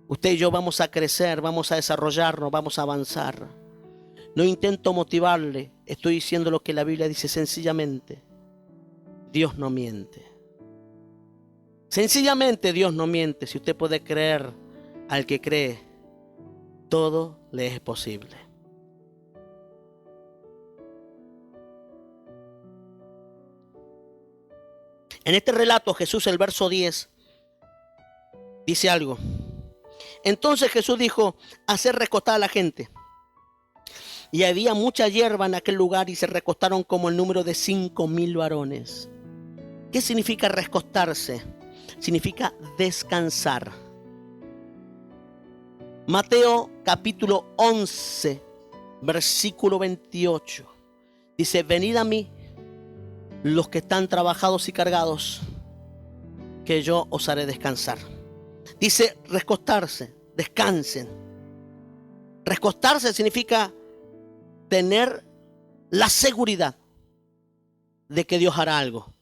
Usted y yo vamos a crecer, vamos a desarrollarnos, vamos a avanzar. No intento motivarle, estoy diciendo lo que la Biblia dice sencillamente. Dios no miente. Sencillamente Dios no miente. Si usted puede creer al que cree, todo le es posible. En este relato Jesús, el verso 10, dice algo. Entonces Jesús dijo, hacer recostar a la gente. Y había mucha hierba en aquel lugar y se recostaron como el número de 5,000 varones. ¿Qué significa recostarse? Significa descansar. Mateo capítulo 11, versículo 28. Dice, venid a mí los que están trabajados y cargados, que yo os haré descansar. Dice recostarse, descansen. Recostarse significa tener la seguridad de que Dios hará algo.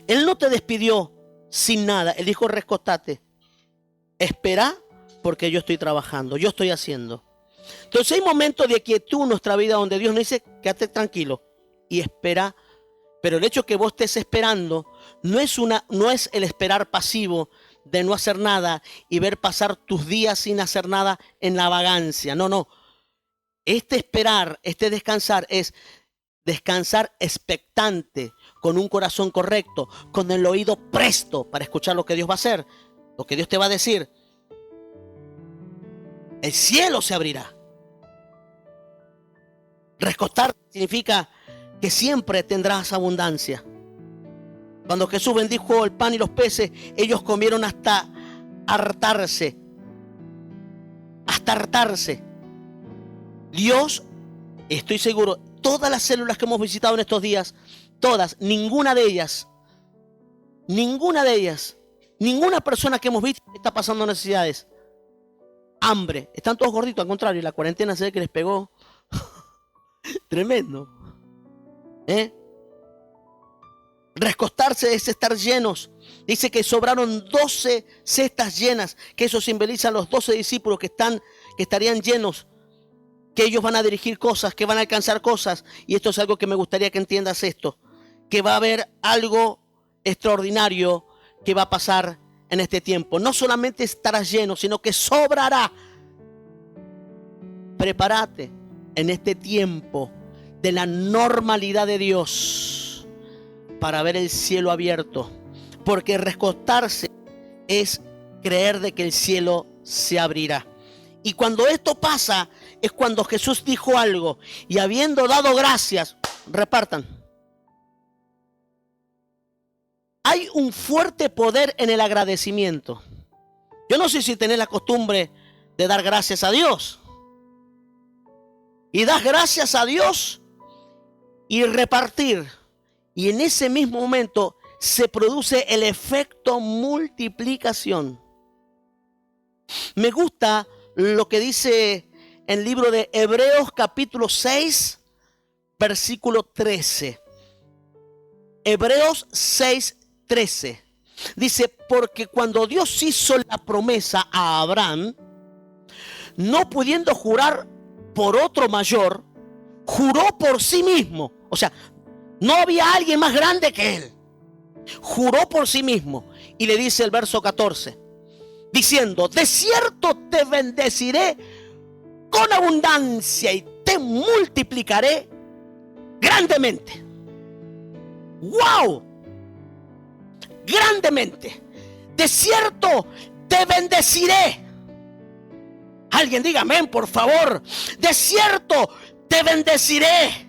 Él no te despidió sin nada. Él dijo recostate. Espera porque yo estoy trabajando, yo estoy haciendo. Entonces hay momentos de quietud en nuestra vida donde Dios nos dice quédate tranquilo y espera. Pero el hecho que vos estés esperando no es el esperar pasivo de no hacer nada y ver pasar tus días sin hacer nada en la vagancia. No. Este esperar, este descansar es descansar expectante, con un corazón correcto, con el oído presto para escuchar lo que Dios va a hacer, lo que Dios te va a decir. El cielo se abrirá Recostar significa que siempre tendrás abundancia. Cuando Jesús bendijo el pan y los peces, ellos comieron hasta hartarse. Hasta hartarse. Dios, estoy seguro, todas las células que hemos visitado en estos días, todas, ninguna de ellas, ninguna persona que hemos visto está pasando necesidades. Hambre. Están todos gorditos, al contrario, la cuarentena se ve que les pegó. Tremendo. Recostarse es estar llenos. Dice que sobraron 12 cestas llenas, que eso simboliza a los 12 discípulos que estarían llenos, que ellos van a dirigir cosas, que van a alcanzar cosas. Y esto es algo que me gustaría que entiendas esto, que va a haber algo extraordinario que va a pasar en este tiempo. No solamente estarás lleno, sino que sobrará. Prepárate en este tiempo de la normalidad de Dios para ver el cielo abierto, porque recostarse es creer de que el cielo se abrirá. Y cuando esto pasa es cuando Jesús dijo algo, y habiendo dado gracias, repartan. Hay un fuerte poder en el agradecimiento. Yo no sé si tenés la costumbre de dar gracias a Dios. Y das gracias a Dios y repartir. Y en ese mismo momento se produce el efecto multiplicación. Me gusta lo que dice en el libro de Hebreos capítulo 6, versículo 13. Hebreos 6, 13. Dice, porque cuando Dios hizo la promesa a Abraham, no pudiendo jurar por otro mayor, juró por sí mismo. O sea, no había alguien más grande que él. Juró por sí mismo. Y le dice el verso 14, diciendo, de cierto te bendeciré con abundancia y te multiplicaré grandemente. ¡Wow! Grandemente. De cierto te bendeciré. Alguien diga amén, por favor. De cierto te bendeciré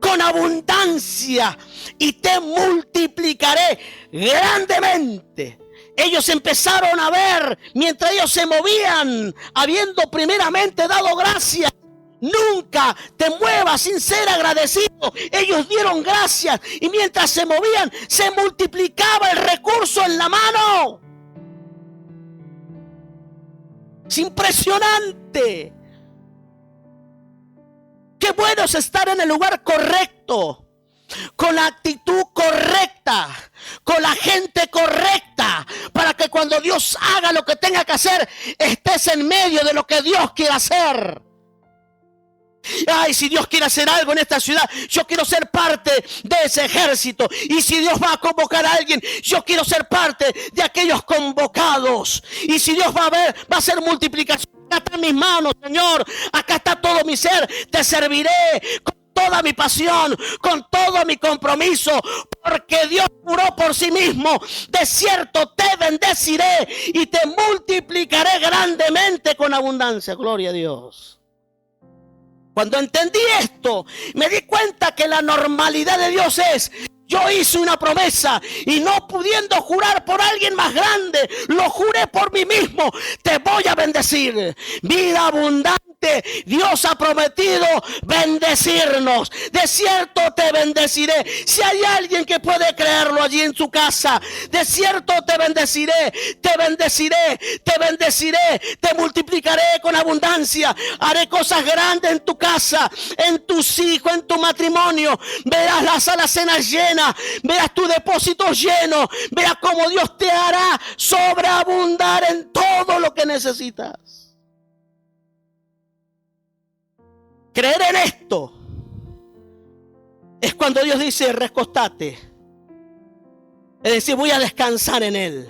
con abundancia y te multiplicaré grandemente. Ellos empezaron a ver, mientras ellos se movían, habiendo primeramente dado gracias. Nunca te muevas sin ser agradecido. Ellos dieron gracias y mientras se movían, se multiplicaba el recurso en la mano. Es impresionante. Qué bueno es estar en el lugar correcto, con la actitud correcta, con la gente correcta, para que cuando Dios haga lo que tenga que hacer, estés en medio de lo que Dios quiere hacer. Ay, si Dios quiere hacer algo en esta ciudad, yo quiero ser parte de ese ejército. Y si Dios va a convocar a alguien, yo quiero ser parte de aquellos convocados. Y si Dios va a hacer multiplicación, acá está en mis manos, Señor, acá está todo mi ser. Te serviré con toda mi pasión, con todo mi compromiso, porque Dios juró por sí mismo, de cierto te bendeciré y te multiplicaré grandemente con abundancia. Gloria a Dios. Cuando entendí esto, me di cuenta que la normalidad de Dios es: yo hice una promesa y no pudiendo jurar por alguien más grande, lo juré por mí mismo. Te voy a bendecir. Vida abundante. Dios ha prometido bendecirnos. De cierto te bendeciré. Si hay alguien que puede creerlo allí en su casa, de cierto te bendeciré, te bendeciré, te bendeciré, te multiplicaré con abundancia. Haré cosas grandes en tu casa, en tus hijos, en tu matrimonio. Verás las alacenas llenas, verás tu depósito lleno, verás cómo Dios te hará sobreabundar en todo lo que necesitas. Creer en esto es cuando Dios dice: recostate. Es decir, voy a descansar en Él.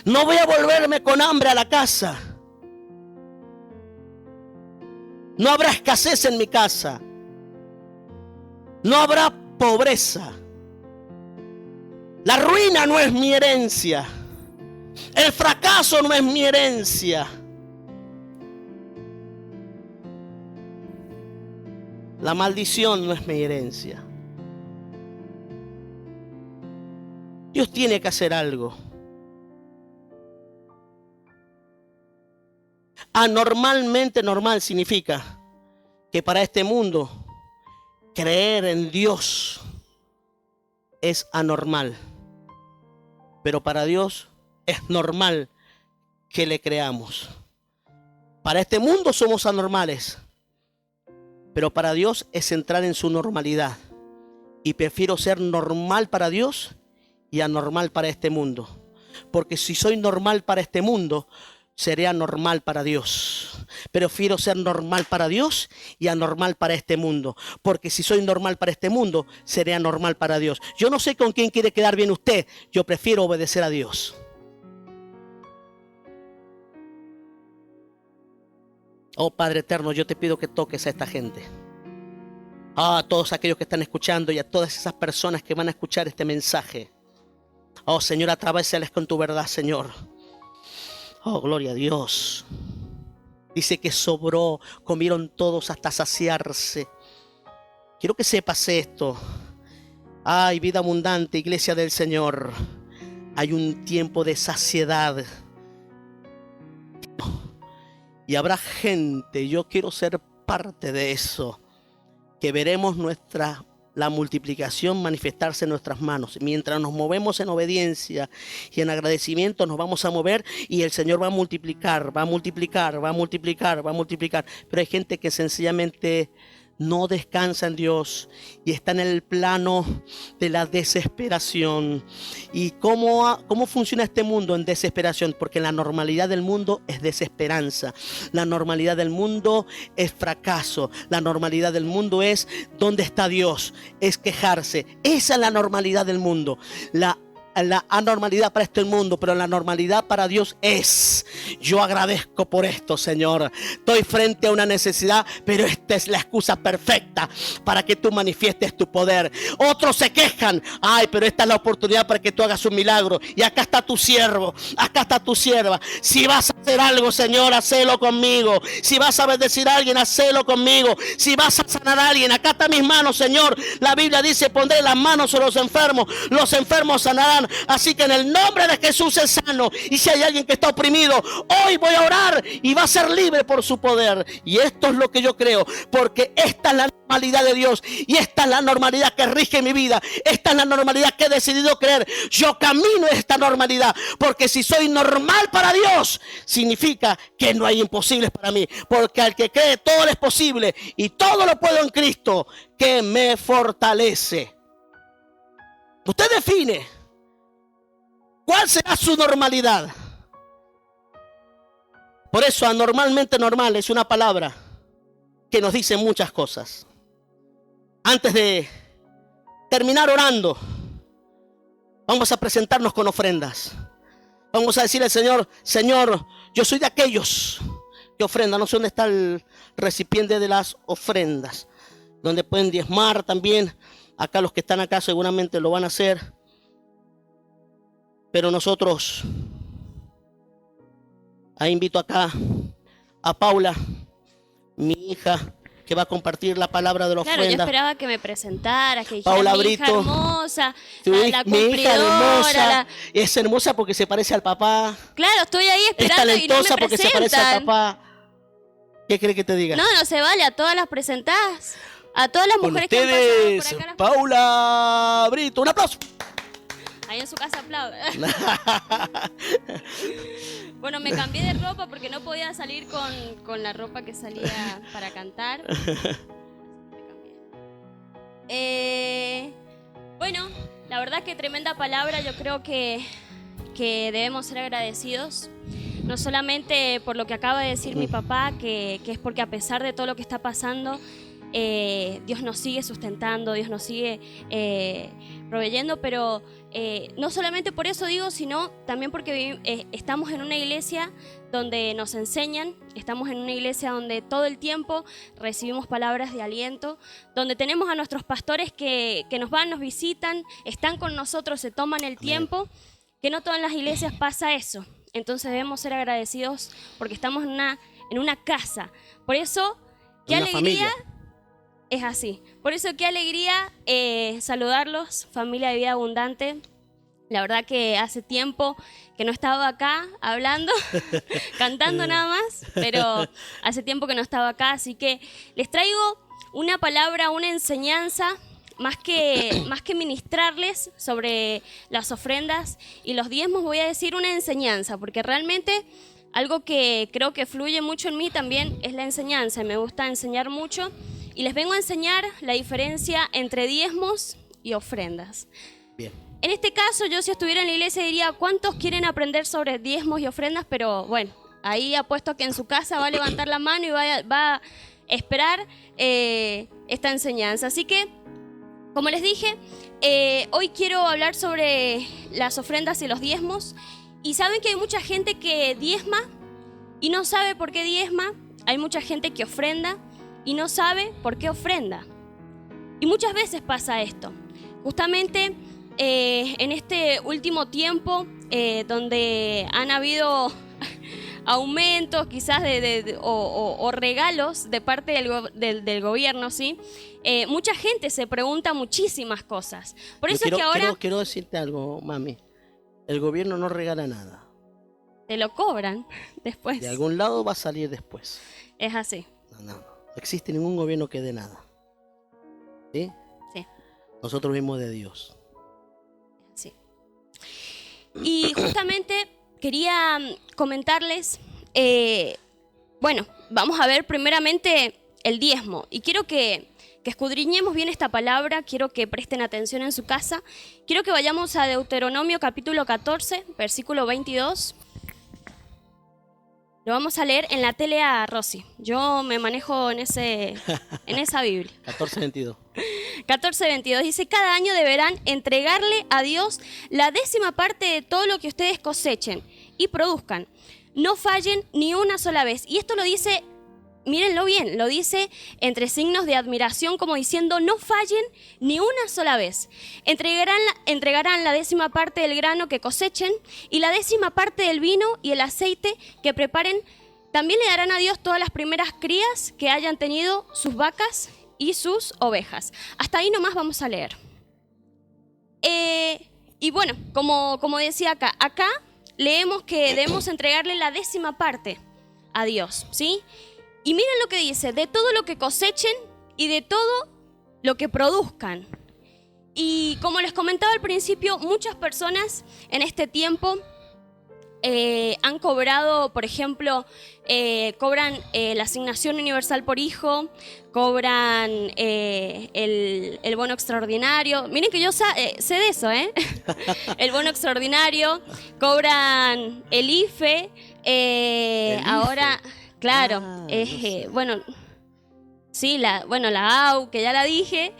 No voy a volverme con hambre a la casa. No habrá escasez en mi casa. No habrá pobreza. La ruina no es mi herencia. El fracaso no es mi herencia. La maldición no es mi herencia. Dios tiene que hacer algo. Anormalmente normal significa que para este mundo creer en Dios es anormal. Pero para Dios es normal que le creamos. Para este mundo somos anormales, pero para Dios es entrar en su normalidad. Y prefiero ser normal para Dios y anormal para este mundo. Porque si soy normal para este mundo, seré anormal para Dios. Prefiero ser normal para Dios y anormal para este mundo. Porque si soy normal para este mundo, seré anormal para Dios. Yo no sé con quién quiere quedar bien usted. Yo prefiero obedecer a Dios. Oh Padre eterno, yo te pido que toques a esta gente. A todos aquellos que están escuchando y a todas esas personas que van a escuchar este mensaje. Oh Señor, atravésales con tu verdad, Señor. Oh, gloria a Dios. Dice que sobró, comieron todos hasta saciarse. Quiero que sepas esto. Ay, vida abundante, iglesia del Señor. Hay un tiempo de saciedad. Y habrá gente, yo quiero ser parte de eso, que veremos la multiplicación manifestarse en nuestras manos. Mientras nos movemos en obediencia y en agradecimiento, nos vamos a mover y el Señor va a multiplicar, va a multiplicar, va a multiplicar, va a multiplicar. Pero hay gente que sencillamente no descansa en Dios y está en el plano de la desesperación. ¿Y cómo funciona este mundo en desesperación? Porque la normalidad del mundo es desesperanza. La normalidad del mundo es fracaso. La normalidad del mundo es ¿dónde está Dios? Es quejarse. Esa es la normalidad del mundo. La anormalidad para este mundo, pero la normalidad para Dios es: yo agradezco por esto, Señor. Estoy frente a una necesidad, pero esta es la excusa perfecta para que tú manifiestes tu poder. Otros se quejan: ay, pero esta es la oportunidad para que tú hagas un milagro. Y acá está tu siervo, acá está tu sierva. Si vas a hacer algo, Señor, hacelo conmigo. Si vas a bendecir a alguien, hacelo conmigo. Si vas a sanar a alguien, acá están mis manos, Señor. La Biblia dice: pondré las manos sobre los enfermos sanarán. Así que en el nombre de Jesús es sano. Y si hay alguien que está oprimido, hoy voy a orar y va a ser libre por su poder. Y esto es lo que yo creo, porque esta es la normalidad de Dios y esta es la normalidad que rige mi vida. Esta es la normalidad que he decidido creer. Yo camino en esta normalidad, porque si soy normal para Dios, significa que no hay imposibles para mí, porque al que cree todo es posible y todo lo puedo en Cristo que me fortalece. Usted define ¿cuál será su normalidad? Por eso anormalmente normal es una palabra que nos dice muchas cosas. Antes de terminar orando, vamos a presentarnos con ofrendas. Vamos a decirle al Señor: Señor, yo soy de aquellos que ofrendan. No sé dónde está el recipiente de las ofrendas, donde pueden diezmar también. Acá los que están acá seguramente lo van a hacer. Pero nosotros, ahí invito acá a Paula, mi hija, que va a compartir la palabra de la ofrenda. Claro, yo esperaba que me presentara, que dijera: Paula mi Brito, hija hermosa, mi hija hermosa, cumplidora. es hermosa porque se parece al papá. Claro, estoy ahí Es esperando y no me talentosa porque se parece al presentan. papá. ¿Qué cree que te diga? No, no se vale, a todas las presentás. A todas las Con mujeres que han ustedes, pasado por acá. Paula Brito. Un aplauso. Ahí en su casa aplaude. Bueno, me cambié de ropa porque no podía salir con la ropa que salía para cantar. Bueno, la verdad que tremenda palabra. Yo creo que debemos ser agradecidos. No solamente por lo que acaba de decir mi papá, que es porque a pesar de todo lo que está pasando, Dios nos sigue sustentando, Dios nos sigue proveyendo, pero no solamente por eso digo, sino también porque estamos en una iglesia donde nos enseñan, estamos en una iglesia donde todo el tiempo recibimos palabras de aliento, donde tenemos a nuestros pastores que nos van, nos visitan, están con nosotros, se toman el tiempo, que no todas las iglesias pasa eso. Entonces debemos ser agradecidos porque estamos en una casa. Por eso, qué Una alegría familia. es así. Por eso qué alegría saludarlos, familia de Vida Abundante. La verdad que hace tiempo que no estaba acá hablando, cantando nada más, pero hace tiempo que no estaba acá, así que les traigo una palabra, una enseñanza, más que ministrarles sobre las ofrendas y los diezmos, voy a decir una enseñanza, porque realmente algo que creo que fluye mucho en mí también es la enseñanza, y me gusta enseñar mucho, y les vengo a enseñar la diferencia entre diezmos y ofrendas. Bien. En este caso, yo si estuviera en la iglesia diría, ¿cuántos quieren aprender sobre diezmos y ofrendas? Pero bueno, ahí apuesto que en su casa va a levantar la mano y va a esperar esta enseñanza. Así que, como les dije, hoy quiero hablar sobre las ofrendas y los diezmos. Y saben que hay mucha gente que diezma y no sabe por qué diezma. Hay mucha gente que ofrenda y no sabe por qué ofrenda. Y muchas veces pasa esto. Justamente en este último tiempo, donde han habido aumentos quizás o regalos de parte del gobierno, ¿sí? Mucha gente se pregunta muchísimas cosas. Por eso es que ahora quiero decirte algo, mami. El gobierno no regala nada. te lo cobran después. De algún lado va a salir después. Es así. No existe ningún gobierno que dé nada. ¿Sí? Sí. Nosotros vivimos de Dios. Sí. Y justamente quería comentarles, bueno, vamos a ver primeramente el diezmo. Y quiero que escudriñemos bien esta palabra, quiero que presten atención en su casa. Quiero que vayamos a Deuteronomio capítulo 14, versículo 22. Lo vamos a leer en la tele a Rosy. Yo me manejo en esa Biblia. 14:22. 14:22 dice, cada año deberán entregarle a Dios la 10ª parte de todo lo que ustedes cosechen y produzcan. No fallen ni una sola vez. Y esto lo dice, mírenlo bien, lo dice entre signos de admiración, como diciendo, no fallen ni una sola vez. Entregarán la 10ª parte del grano que cosechen y la 10ª parte del vino y el aceite que preparen. También le darán a Dios todas las primeras crías que hayan tenido sus vacas y sus ovejas. Hasta ahí nomás vamos a leer. Y bueno, como decía acá leemos que debemos entregarle la 10ª parte a Dios, ¿sí? Y miren lo que dice, de todo lo que cosechen y de todo lo que produzcan. Y como les comentaba al principio, muchas personas en este tiempo han cobrado, por ejemplo, cobran la asignación universal por hijo, cobran el bono extraordinario. Miren que yo sé de eso, el bono extraordinario, cobran el IFE, ahora, claro, no sé. bueno, sí, la AU, que ya la dije,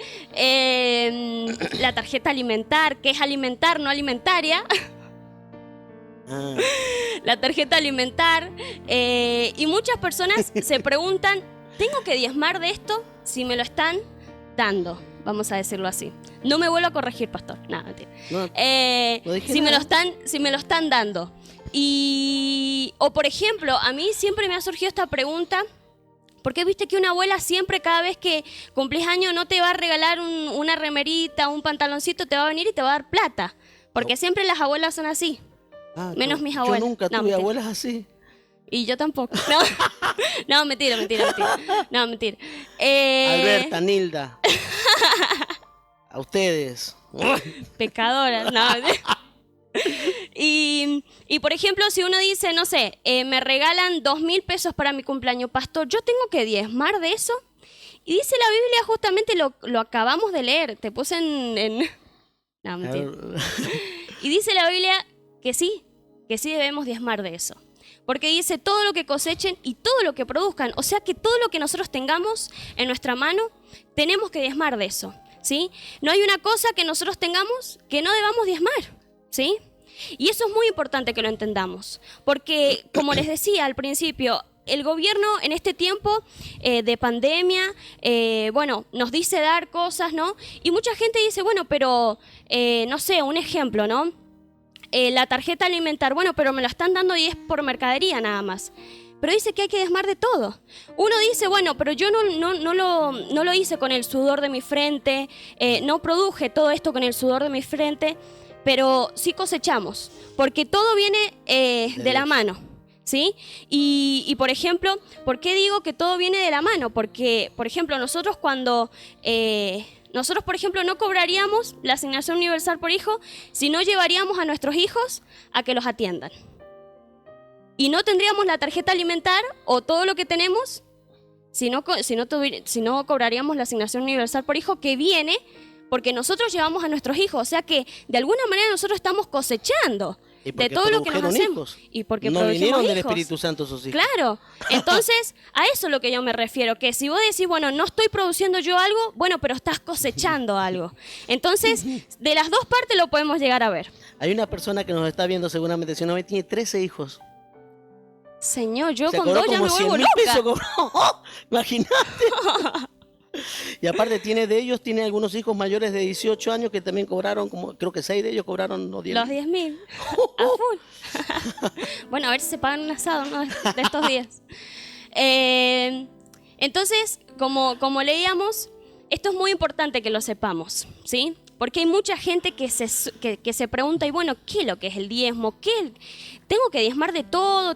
la tarjeta alimentar, que es alimentar, no alimentaria. La tarjeta alimentar, y muchas personas se preguntan, ¿tengo que diezmar de esto si me lo están dando? Vamos a decirlo así. No me vuelvo a corregir, pastor. No, mentira. No dije si nada. me lo están dando. O por ejemplo, a mí siempre me ha surgido esta pregunta, porque viste que una abuela siempre, cada vez que cumplís año, no te va a regalar una remerita, un pantaloncito, te va a venir y te va a dar plata. Porque siempre las abuelas son así. Menos mis abuelas. Yo nunca tuve mentira. abuelas así. Y yo tampoco. No, mentira. No, mentira. Alberta, Nilda. A ustedes. Pecadoras. No. Y por ejemplo, si uno dice, no sé, me regalan 2.000 pesos para mi cumpleaños, pastor, ¿yo tengo que diezmar de eso? Y dice la Biblia, justamente lo acabamos de leer. Te puse en... No, mentira. Y dice la Biblia que sí debemos diezmar de eso. Porque dice todo lo que cosechen y todo lo que produzcan. O sea que todo lo que nosotros tengamos en nuestra mano, tenemos que diezmar de eso, ¿sí? No hay una cosa que nosotros tengamos que no debamos diezmar, ¿sí? Y eso es muy importante que lo entendamos. Porque, como les decía al principio, el gobierno en este tiempo de pandemia, bueno, nos dice dar cosas, ¿no? Y mucha gente dice, bueno, pero, no sé, un ejemplo, ¿no? La tarjeta alimentar, bueno, pero me la están dando y es por mercadería nada más. pero dice que hay que diezmar de todo. Uno dice, bueno, pero yo no lo hice con el sudor de mi frente, no produje todo esto con el sudor de mi frente, pero sí cosechamos, porque todo viene de la mano, ¿sí? Y por ejemplo, ¿por qué digo que todo viene de la mano? Porque, por ejemplo, nosotros cuando... nosotros, por ejemplo, no cobraríamos la asignación universal por hijo si no llevaríamos a nuestros hijos a que los atiendan. Y no tendríamos la tarjeta alimentar o todo lo que tenemos si no cobraríamos la asignación universal por hijo que viene porque nosotros llevamos a nuestros hijos. O sea que de alguna manera nosotros estamos cosechando de todo lo que nos hacemos. Y porque no vinieron del hijos. Espíritu Santo sus hijos. Claro. Entonces, a eso es lo que yo me refiero. Que si vos decís, bueno, no estoy produciendo yo algo, bueno, pero estás cosechando algo. Entonces, de las dos partes lo podemos llegar a ver. Hay una persona que nos está viendo seguramente, si no, tiene 13 hijos. Señor, yo Se con cobró dos ya me como vuelvo 100.000 pesos, loca. cobró. Imagínate. Y aparte tiene algunos hijos mayores de 18 años que también cobraron, como creo que 6 de ellos cobraron los 10.000. Los 10.000. A full. Bueno, a ver si se pagan un asado, ¿no? De estos días. Entonces, como leíamos, esto es muy importante que lo sepamos, ¿sí? Porque hay mucha gente que se pregunta, y bueno, ¿qué es lo que es el diezmo? ¿Qué? ¿Tengo que diezmar de todo?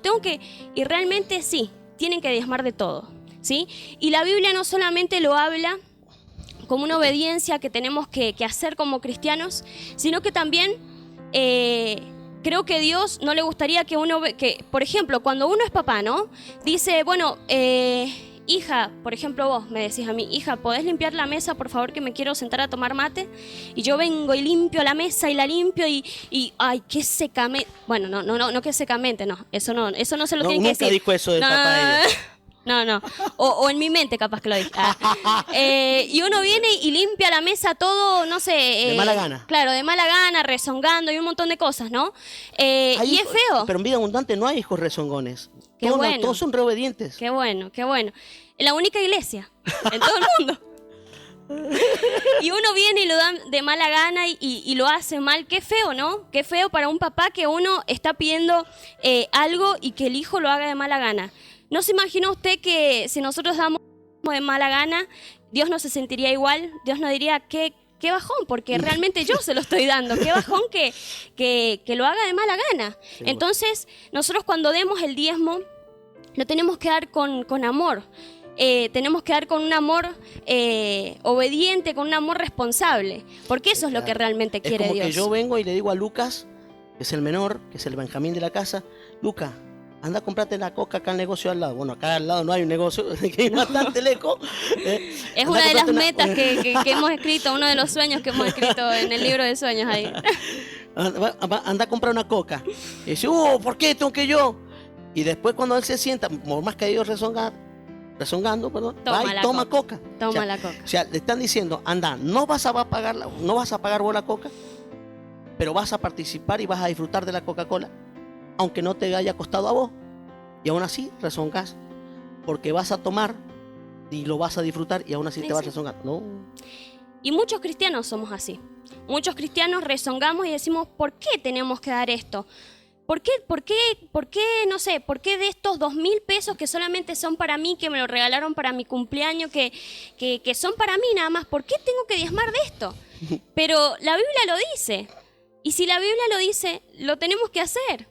Y realmente sí, tienen que diezmar de todo, ¿sí? Y la Biblia no solamente lo habla como una obediencia que tenemos que hacer como cristianos, sino que también creo que Dios no le gustaría que por ejemplo, cuando uno es papá, ¿no? Dice, bueno, hija, por ejemplo vos me decís a mí, hija, ¿podés limpiar la mesa, por favor, que me quiero sentar a tomar mate? Y yo vengo y limpio la mesa y la limpio y ay, qué secamente. Bueno, no que secamente, no, eso no se lo tienen que decir. Nunca dijo eso del papá de ella. No. O en mi mente capaz que lo dije. Y uno viene y limpia la mesa todo, no sé... de mala gana. Claro, de mala gana, rezongando y un montón de cosas, ¿no? Y es feo. Pero en vida abundante no hay hijos rezongones. Qué bueno. Todos son re obedientes. Qué bueno. En la única iglesia, en todo el mundo. Y uno viene y lo da de mala gana y lo hace mal. Qué feo, ¿no? Qué feo para un papá que uno está pidiendo algo y que el hijo lo haga de mala gana. ¿No se imagina usted que si nosotros damos de mala gana, Dios no se sentiría igual? Dios no diría, qué bajón, porque realmente yo se lo estoy dando. Qué bajón que lo haga de mala gana. Sí, entonces, nosotros cuando demos el diezmo, lo tenemos que dar con amor. Tenemos que dar con un amor obediente, con un amor responsable. Porque eso es lo que realmente quiere como Dios. Que yo vengo y le digo a Lucas, que es el menor, que es el Benjamín de la casa, Lucas, anda a comprarte la coca acá al negocio al lado. Bueno, acá al lado no hay un negocio, que es bastante lejos. Es una de las metas que hemos escrito, uno de los sueños que hemos escrito en el libro de sueños ahí. Anda a comprar una coca. Y dice, ¿por qué tengo que yo? Y después cuando él se sienta, por más que ellos rezongando, toma coca. Toma la coca. O sea, le están diciendo, anda, no vas a pagar vos la coca, pero vas a participar y vas a disfrutar de la Coca-Cola, aunque no te haya costado a vos. Y aún así rezongás, porque vas a tomar y lo vas a disfrutar y aún así te vas a rezongar. No. Y muchos cristianos somos así. Muchos cristianos rezongamos y decimos, ¿por qué tenemos que dar esto? ¿Por qué, no sé, por qué de estos 2.000 pesos que solamente son para mí, que me lo regalaron para mi cumpleaños, que son para mí nada más, ¿por qué tengo que diezmar de esto? Pero la Biblia lo dice. Y si la Biblia lo dice, lo tenemos que hacer.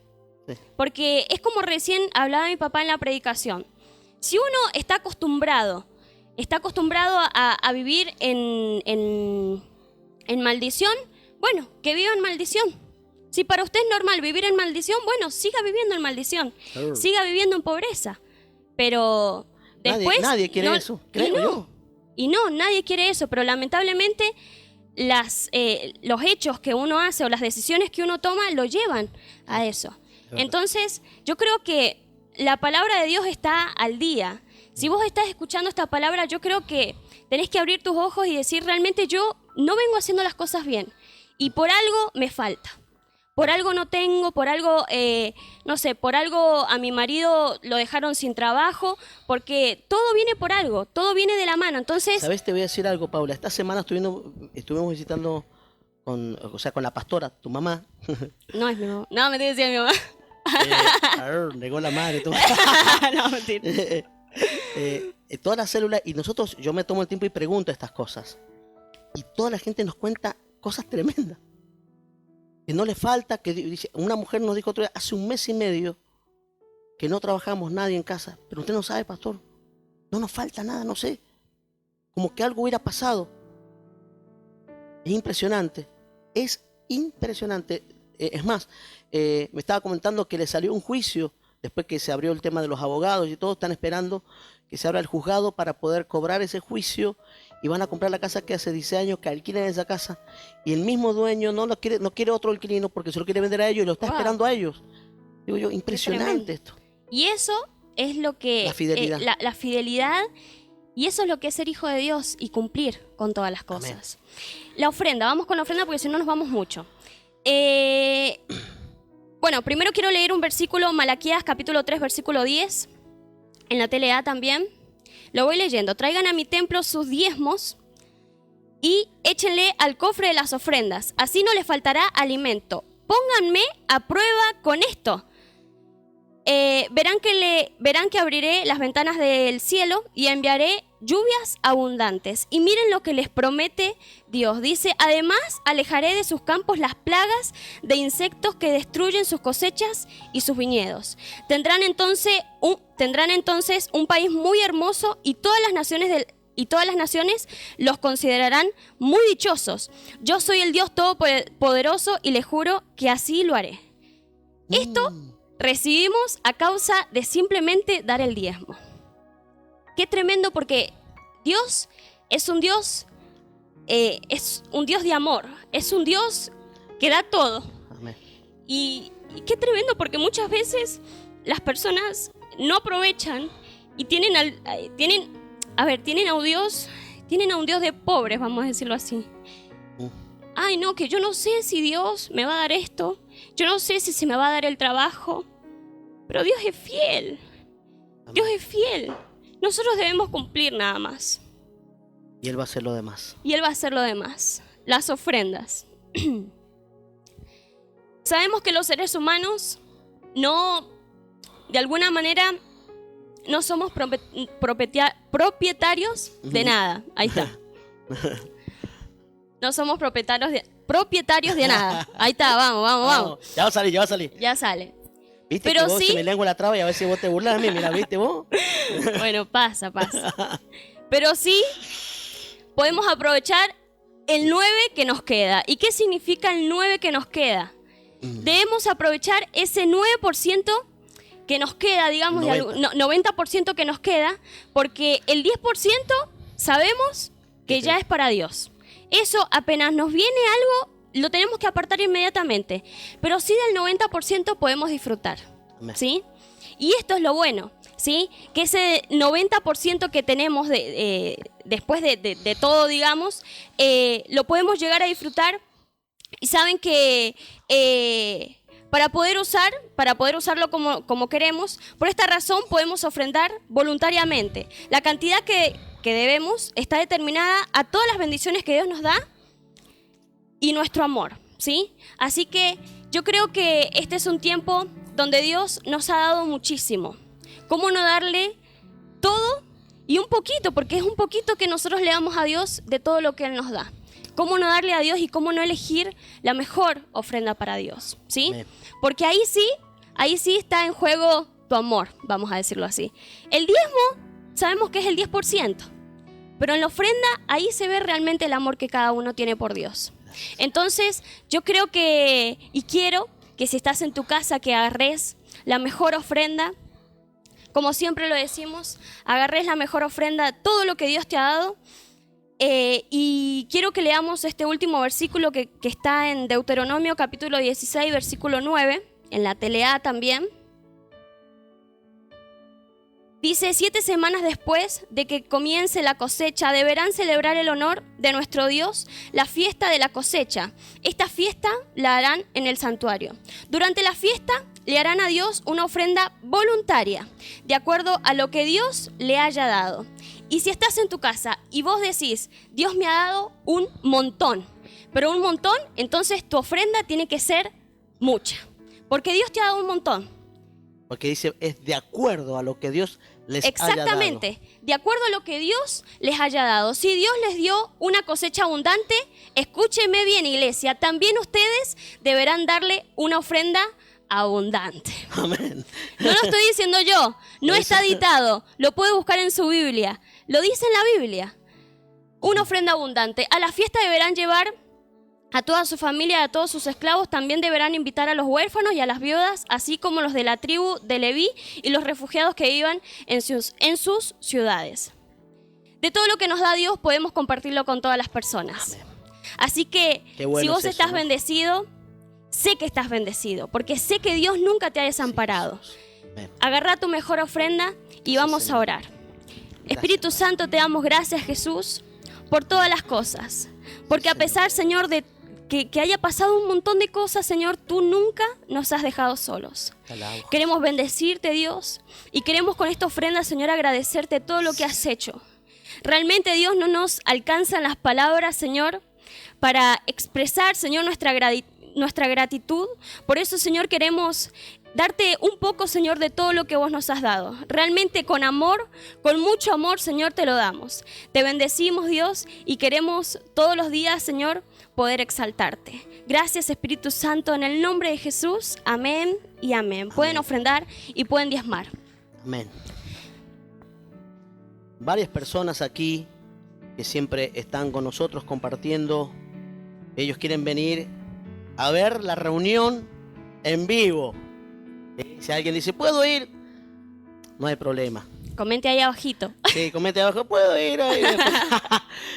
Sí. Porque es como recién hablaba mi papá en la predicación. Si uno está acostumbrado a vivir en maldición, bueno, que viva en maldición. Si para usted es normal vivir en maldición, bueno, siga viviendo en maldición, siga viviendo en pobreza. Pero después... Nadie quiere eso, creo yo. Y no, nadie quiere eso, pero lamentablemente los hechos que uno hace o las decisiones que uno toma lo llevan a eso. Entonces, yo creo que la palabra de Dios está al día. Si vos estás escuchando esta palabra, yo creo que tenés que abrir tus ojos y decir, realmente yo no vengo haciendo las cosas bien. Y por algo me falta. Por algo no tengo, por algo, no sé, por algo a mi marido lo dejaron sin trabajo, porque todo viene por algo, todo viene de la mano. Entonces... ¿Sabes? Te voy a decir algo, Paula. Esta semana estuvimos visitando con la pastora, tu mamá. No es mi mamá. No, me te decía mi mamá. Negó la madre. Todo. No, mentira. Toda la célula, y nosotros, yo me tomo el tiempo y pregunto estas cosas. Y toda la gente nos cuenta cosas tremendas. Que no le falta, que dice, una mujer nos dijo otro día, hace 1 mes y medio, que no trabajamos nadie en casa. Pero usted no sabe, pastor, no nos falta nada, no sé. Como que algo hubiera pasado. Es impresionante. Es impresionante. Es más, me estaba comentando que le salió un juicio después que se abrió el tema de los abogados y todos están esperando que se abra el juzgado para poder cobrar ese juicio y van a comprar la casa que hace 10 años que alquilan esa casa y el mismo dueño no quiere otro inquilino porque se lo quiere vender a ellos y lo está esperando a ellos. Digo yo, impresionante esto. Y eso es lo que... La fidelidad. La fidelidad, y eso es lo que es ser hijo de Dios y cumplir con todas las cosas. Amén. La ofrenda, vamos con la ofrenda porque si no nos vamos mucho. Bueno, primero quiero leer un versículo, Malaquías capítulo 3, versículo 10, en la TLA también. Lo voy leyendo. Traigan a mi templo sus diezmos y échenle al cofre de las ofrendas. Así no les faltará alimento. Pónganme a prueba con esto. Verán que abriré las ventanas del cielo y enviaré lluvias abundantes. Y miren lo que les promete Dios. Dice, además alejaré de sus campos las plagas de insectos que destruyen sus cosechas y sus viñedos. Tendrán entonces un país muy hermoso y todas las naciones los considerarán muy dichosos. Yo soy el Dios Todopoderoso y les juro que así lo haré. Esto recibimos a causa de simplemente dar el diezmo. Qué tremendo, porque Dios es un Dios de amor, es un Dios que da todo. Amén. Y qué tremendo, porque muchas veces las personas no aprovechan y tienen a un Dios de pobres, vamos a decirlo así. Ay, no, que yo no sé si Dios me va a dar esto, yo no sé si se me va a dar el trabajo, pero Dios es fiel. Amén. Dios es fiel. Nosotros debemos cumplir nada más. Y Él va a hacer lo demás. Y Él va a hacer lo demás. Las ofrendas. Sabemos que los seres humanos de alguna manera, no somos propietarios de nada. Ahí está. No somos propietarios de nada. Ahí está, vamos. Ya va a salir. Ya sale. ¿Viste pero que vos sí, se me lengua la traba y a veces vos te burlas de mí? Mira, ¿viste vos? Bueno, pasa. Pero sí podemos aprovechar el 9 que nos queda. ¿Y qué significa el 9 que nos queda? Debemos aprovechar ese 9% que nos queda, digamos, 90% que nos queda, porque el 10% sabemos que ya es para Dios. Eso apenas nos viene algo, lo tenemos que apartar inmediatamente. Pero sí del 90% podemos disfrutar, ¿sí? Y esto es lo bueno, ¿sí? Que ese 90% que tenemos después de todo, digamos, lo podemos llegar a disfrutar. Y saben que para poder usarlo como queremos, por esta razón podemos ofrendar voluntariamente. La cantidad que debemos está determinada a todas las bendiciones que Dios nos da y nuestro amor, ¿sí? Así que yo creo que este es un tiempo donde Dios nos ha dado muchísimo. ¿Cómo no darle todo y un poquito? Porque es un poquito que nosotros le damos a Dios de todo lo que Él nos da. ¿Cómo no darle a Dios y cómo no elegir la mejor ofrenda para Dios? ¿Sí? Porque ahí sí está en juego tu amor, vamos a decirlo así. El diezmo sabemos que es el 10%, pero en la ofrenda ahí se ve realmente el amor que cada uno tiene por Dios. Entonces yo creo y quiero que si estás en tu casa que agarres la mejor ofrenda. Como siempre lo decimos, agarres la mejor ofrenda, todo lo que Dios te ha dado. Y quiero que leamos este último versículo que está en Deuteronomio capítulo 16, versículo 9, en la TLA también. Dice, 7 semanas después de que comience la cosecha, deberán celebrar el honor de nuestro Dios, la fiesta de la cosecha. Esta fiesta la harán en el santuario. Durante la fiesta le harán a Dios una ofrenda voluntaria, de acuerdo a lo que Dios le haya dado. Y si estás en tu casa y vos decís, Dios me ha dado un montón, entonces tu ofrenda tiene que ser mucha, porque Dios te ha dado un montón. Porque dice, es de acuerdo a lo que Dios les haya dado. Exactamente, de acuerdo a lo que Dios les haya dado. Si Dios les dio una cosecha abundante, escúcheme bien, iglesia, también ustedes deberán darle una ofrenda abundante. Amén. No lo estoy diciendo yo, no está editado, lo puede buscar en su Biblia. Lo dice en la Biblia. Una ofrenda abundante. A la fiesta deberán llevar a toda su familia, a todos sus esclavos. También deberán invitar a los huérfanos y a las viudas, así como los de la tribu de Leví y los refugiados que vivan en sus ciudades. De todo lo que nos da Dios podemos compartirlo con todas las personas. Amén. Así que bueno si vos es eso, estás ¿no? bendecido, sé que estás bendecido, porque sé que Dios nunca te ha desamparado. Amén. Agarra tu mejor ofrenda y vamos Señor. a orar. Espíritu Santo, te damos gracias, Jesús, por todas las cosas. Porque a pesar, Señor, de que haya pasado un montón de cosas, Señor, tú nunca nos has dejado solos. Te alabo. Queremos bendecirte, Dios, y queremos con esta ofrenda, Señor, agradecerte todo lo que has hecho. Realmente, Dios, no nos alcanzan las palabras, Señor, para expresar, Señor, nuestra gratitud. Por eso, Señor, queremos darte un poco, Señor, de todo lo que vos nos has dado. Realmente con amor, con mucho amor, Señor, te lo damos. Te bendecimos, Dios, y queremos todos los días, Señor, poder exaltarte. Gracias, Espíritu Santo, en el nombre de Jesús. Amén y amén. Pueden ofrendar y pueden diezmar. Amén. Varias personas aquí que siempre están con nosotros compartiendo. Ellos quieren venir a ver la reunión en vivo. Si alguien dice, ¿puedo ir? No hay problema. Comente ahí abajito. Sí, comente abajo, ¿puedo ir ahí?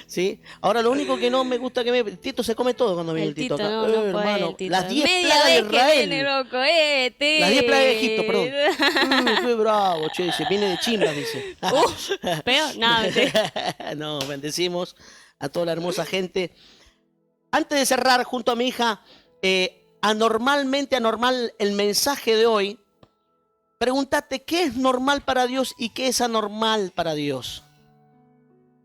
¿Sí? Ahora, lo único que no me gusta que el Tito se come todo cuando viene el Tito acá. no puede, Hermano, el Tito. las 10 Media plagas de vez que viene, Israel. loco, Las 10 plagas de Egipto, perdón. Qué bravo, che, dice, viene de chimbas, dice. Peor, nada, mentira. No, bendecimos a toda la hermosa gente. Antes de cerrar junto a mi hija, anormal el mensaje de hoy, pregúntate qué es normal para Dios y qué es anormal para Dios.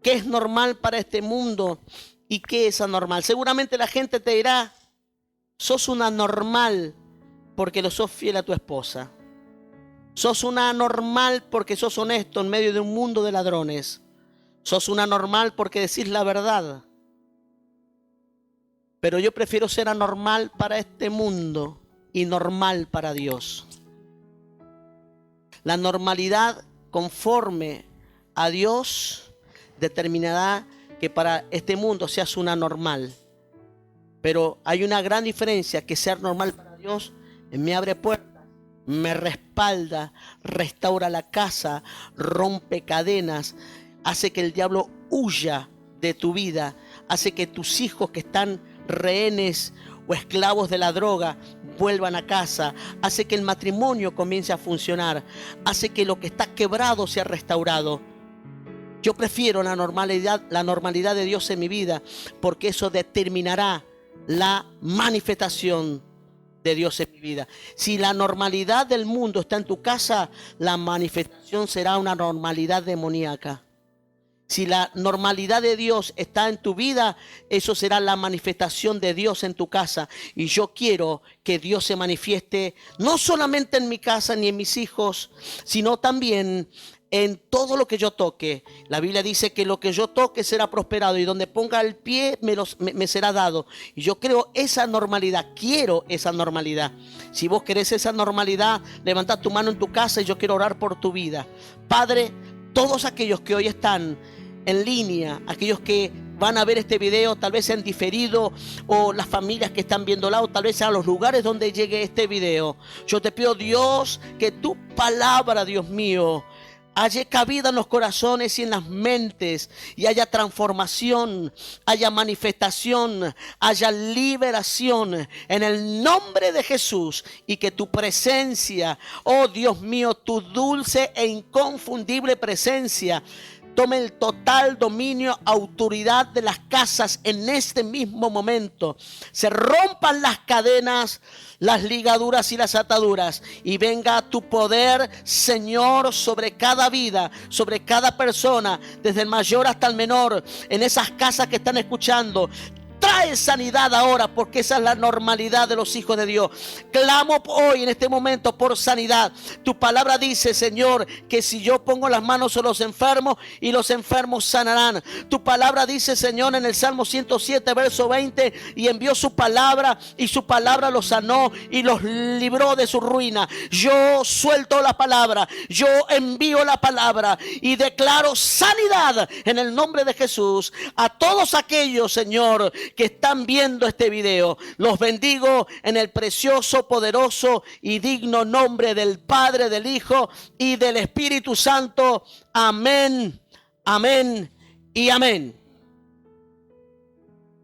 ¿Qué es normal para este mundo y qué es anormal? Seguramente la gente te dirá, sos una anormal porque lo sos fiel a tu esposa. Sos una anormal porque sos honesto en medio de un mundo de ladrones. Sos una anormal porque decís la verdad. Pero yo prefiero ser anormal para este mundo y normal para Dios. La normalidad conforme a Dios determinará que para este mundo seas una normal. Pero hay una gran diferencia, que ser normal para Dios me abre puertas, me respalda, restaura la casa, rompe cadenas, hace que el diablo huya de tu vida, hace que tus hijos que están rehenes o esclavos de la droga vuelvan a casa, hace que el matrimonio comience a funcionar, hace que lo que está quebrado sea restaurado. Yo prefiero la normalidad de Dios en mi vida, porque eso determinará la manifestación de Dios en mi vida. Si la normalidad del mundo está en tu casa, la manifestación será una normalidad demoníaca. Si la normalidad de Dios está en tu vida, eso será la manifestación de Dios en tu casa. Y yo quiero que Dios se manifieste no solamente en mi casa ni en mis hijos, sino también en todo lo que yo toque. La Biblia dice que lo que yo toque será prosperado y donde ponga el pie me será dado. Y yo creo esa normalidad, quiero esa normalidad. Si vos querés esa normalidad, levanta tu mano en tu casa y yo quiero orar por tu vida. Padre, todos aquellos que hoy están en línea, aquellos que van a ver este video, tal vez sean diferido, o las familias que están viéndolo, o tal vez sean los lugares donde llegue este video. Yo te pido, Dios, que tu palabra, Dios mío, haya cabida en los corazones y en las mentes, y haya transformación, haya manifestación, haya liberación en el nombre de Jesús, y que tu presencia, oh Dios mío, tu dulce e inconfundible presencia tome el total dominio, autoridad de las casas en este mismo momento. Se rompan las cadenas, las ligaduras y las ataduras, y venga tu poder, Señor, sobre cada vida, sobre cada persona, desde el mayor hasta el menor, en esas casas que están escuchando. Trae sanidad ahora, porque esa es la normalidad de los hijos de Dios. Clamo hoy en este momento por sanidad. Tu palabra dice, Señor, que si yo pongo las manos sobre los enfermos, y los enfermos sanarán. Tu palabra dice, Señor, en el Salmo 107, verso 20, y envió su palabra, y su palabra los sanó y los libró de su ruina. Yo suelto la palabra, yo envío la palabra y declaro sanidad en el nombre de Jesús a todos aquellos, Señor, que están viendo este video. Los bendigo en el precioso, poderoso y digno nombre del Padre, del Hijo y del Espíritu Santo. Amén, amén y amén.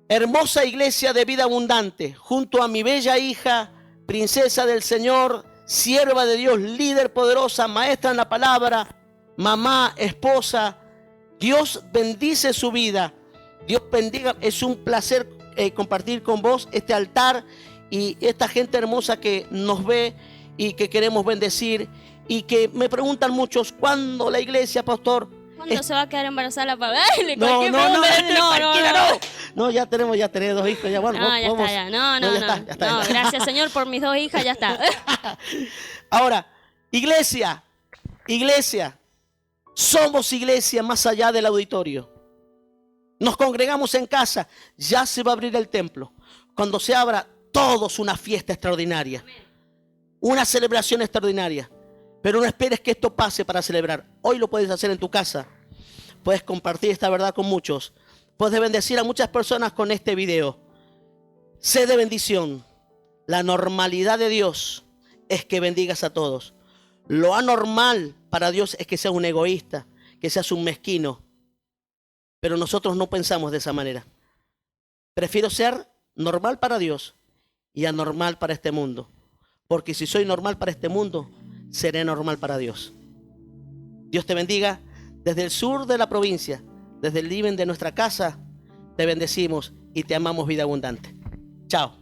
Hermosa iglesia de vida abundante, junto a mi bella hija, princesa del Señor, sierva de Dios, líder poderosa, maestra en la palabra, mamá, esposa. Dios bendice su vida. Dios bendiga. Es un placer compartir con vos este altar y esta gente hermosa que nos ve y que queremos bendecir, y que me preguntan muchos, ¿cuándo la iglesia, pastor? ¿Cuándo se va a quedar embarazada la papá? No, ya tenemos 2 hijos. Ya, bueno, No, ya vamos. está, ya. No, Ya está. gracias, Señor, por mis 2 hijas, ya está. Ahora, iglesia, somos iglesia más allá del auditorio. Nos congregamos en casa, ya se va a abrir el templo. Cuando se abra, todos una fiesta extraordinaria. Una celebración extraordinaria. Pero no esperes que esto pase para celebrar. Hoy lo puedes hacer en tu casa. Puedes compartir esta verdad con muchos. Puedes bendecir a muchas personas con este video. Sé de bendición. La normalidad de Dios es que bendigas a todos. Lo anormal para Dios es que seas un egoísta, que seas un mezquino. Pero nosotros no pensamos de esa manera. Prefiero ser normal para Dios y anormal para este mundo. Porque si soy normal para este mundo, seré normal para Dios. Dios te bendiga. Desde el sur de la provincia, desde el living de nuestra casa, te bendecimos y te amamos, vida abundante. Chao.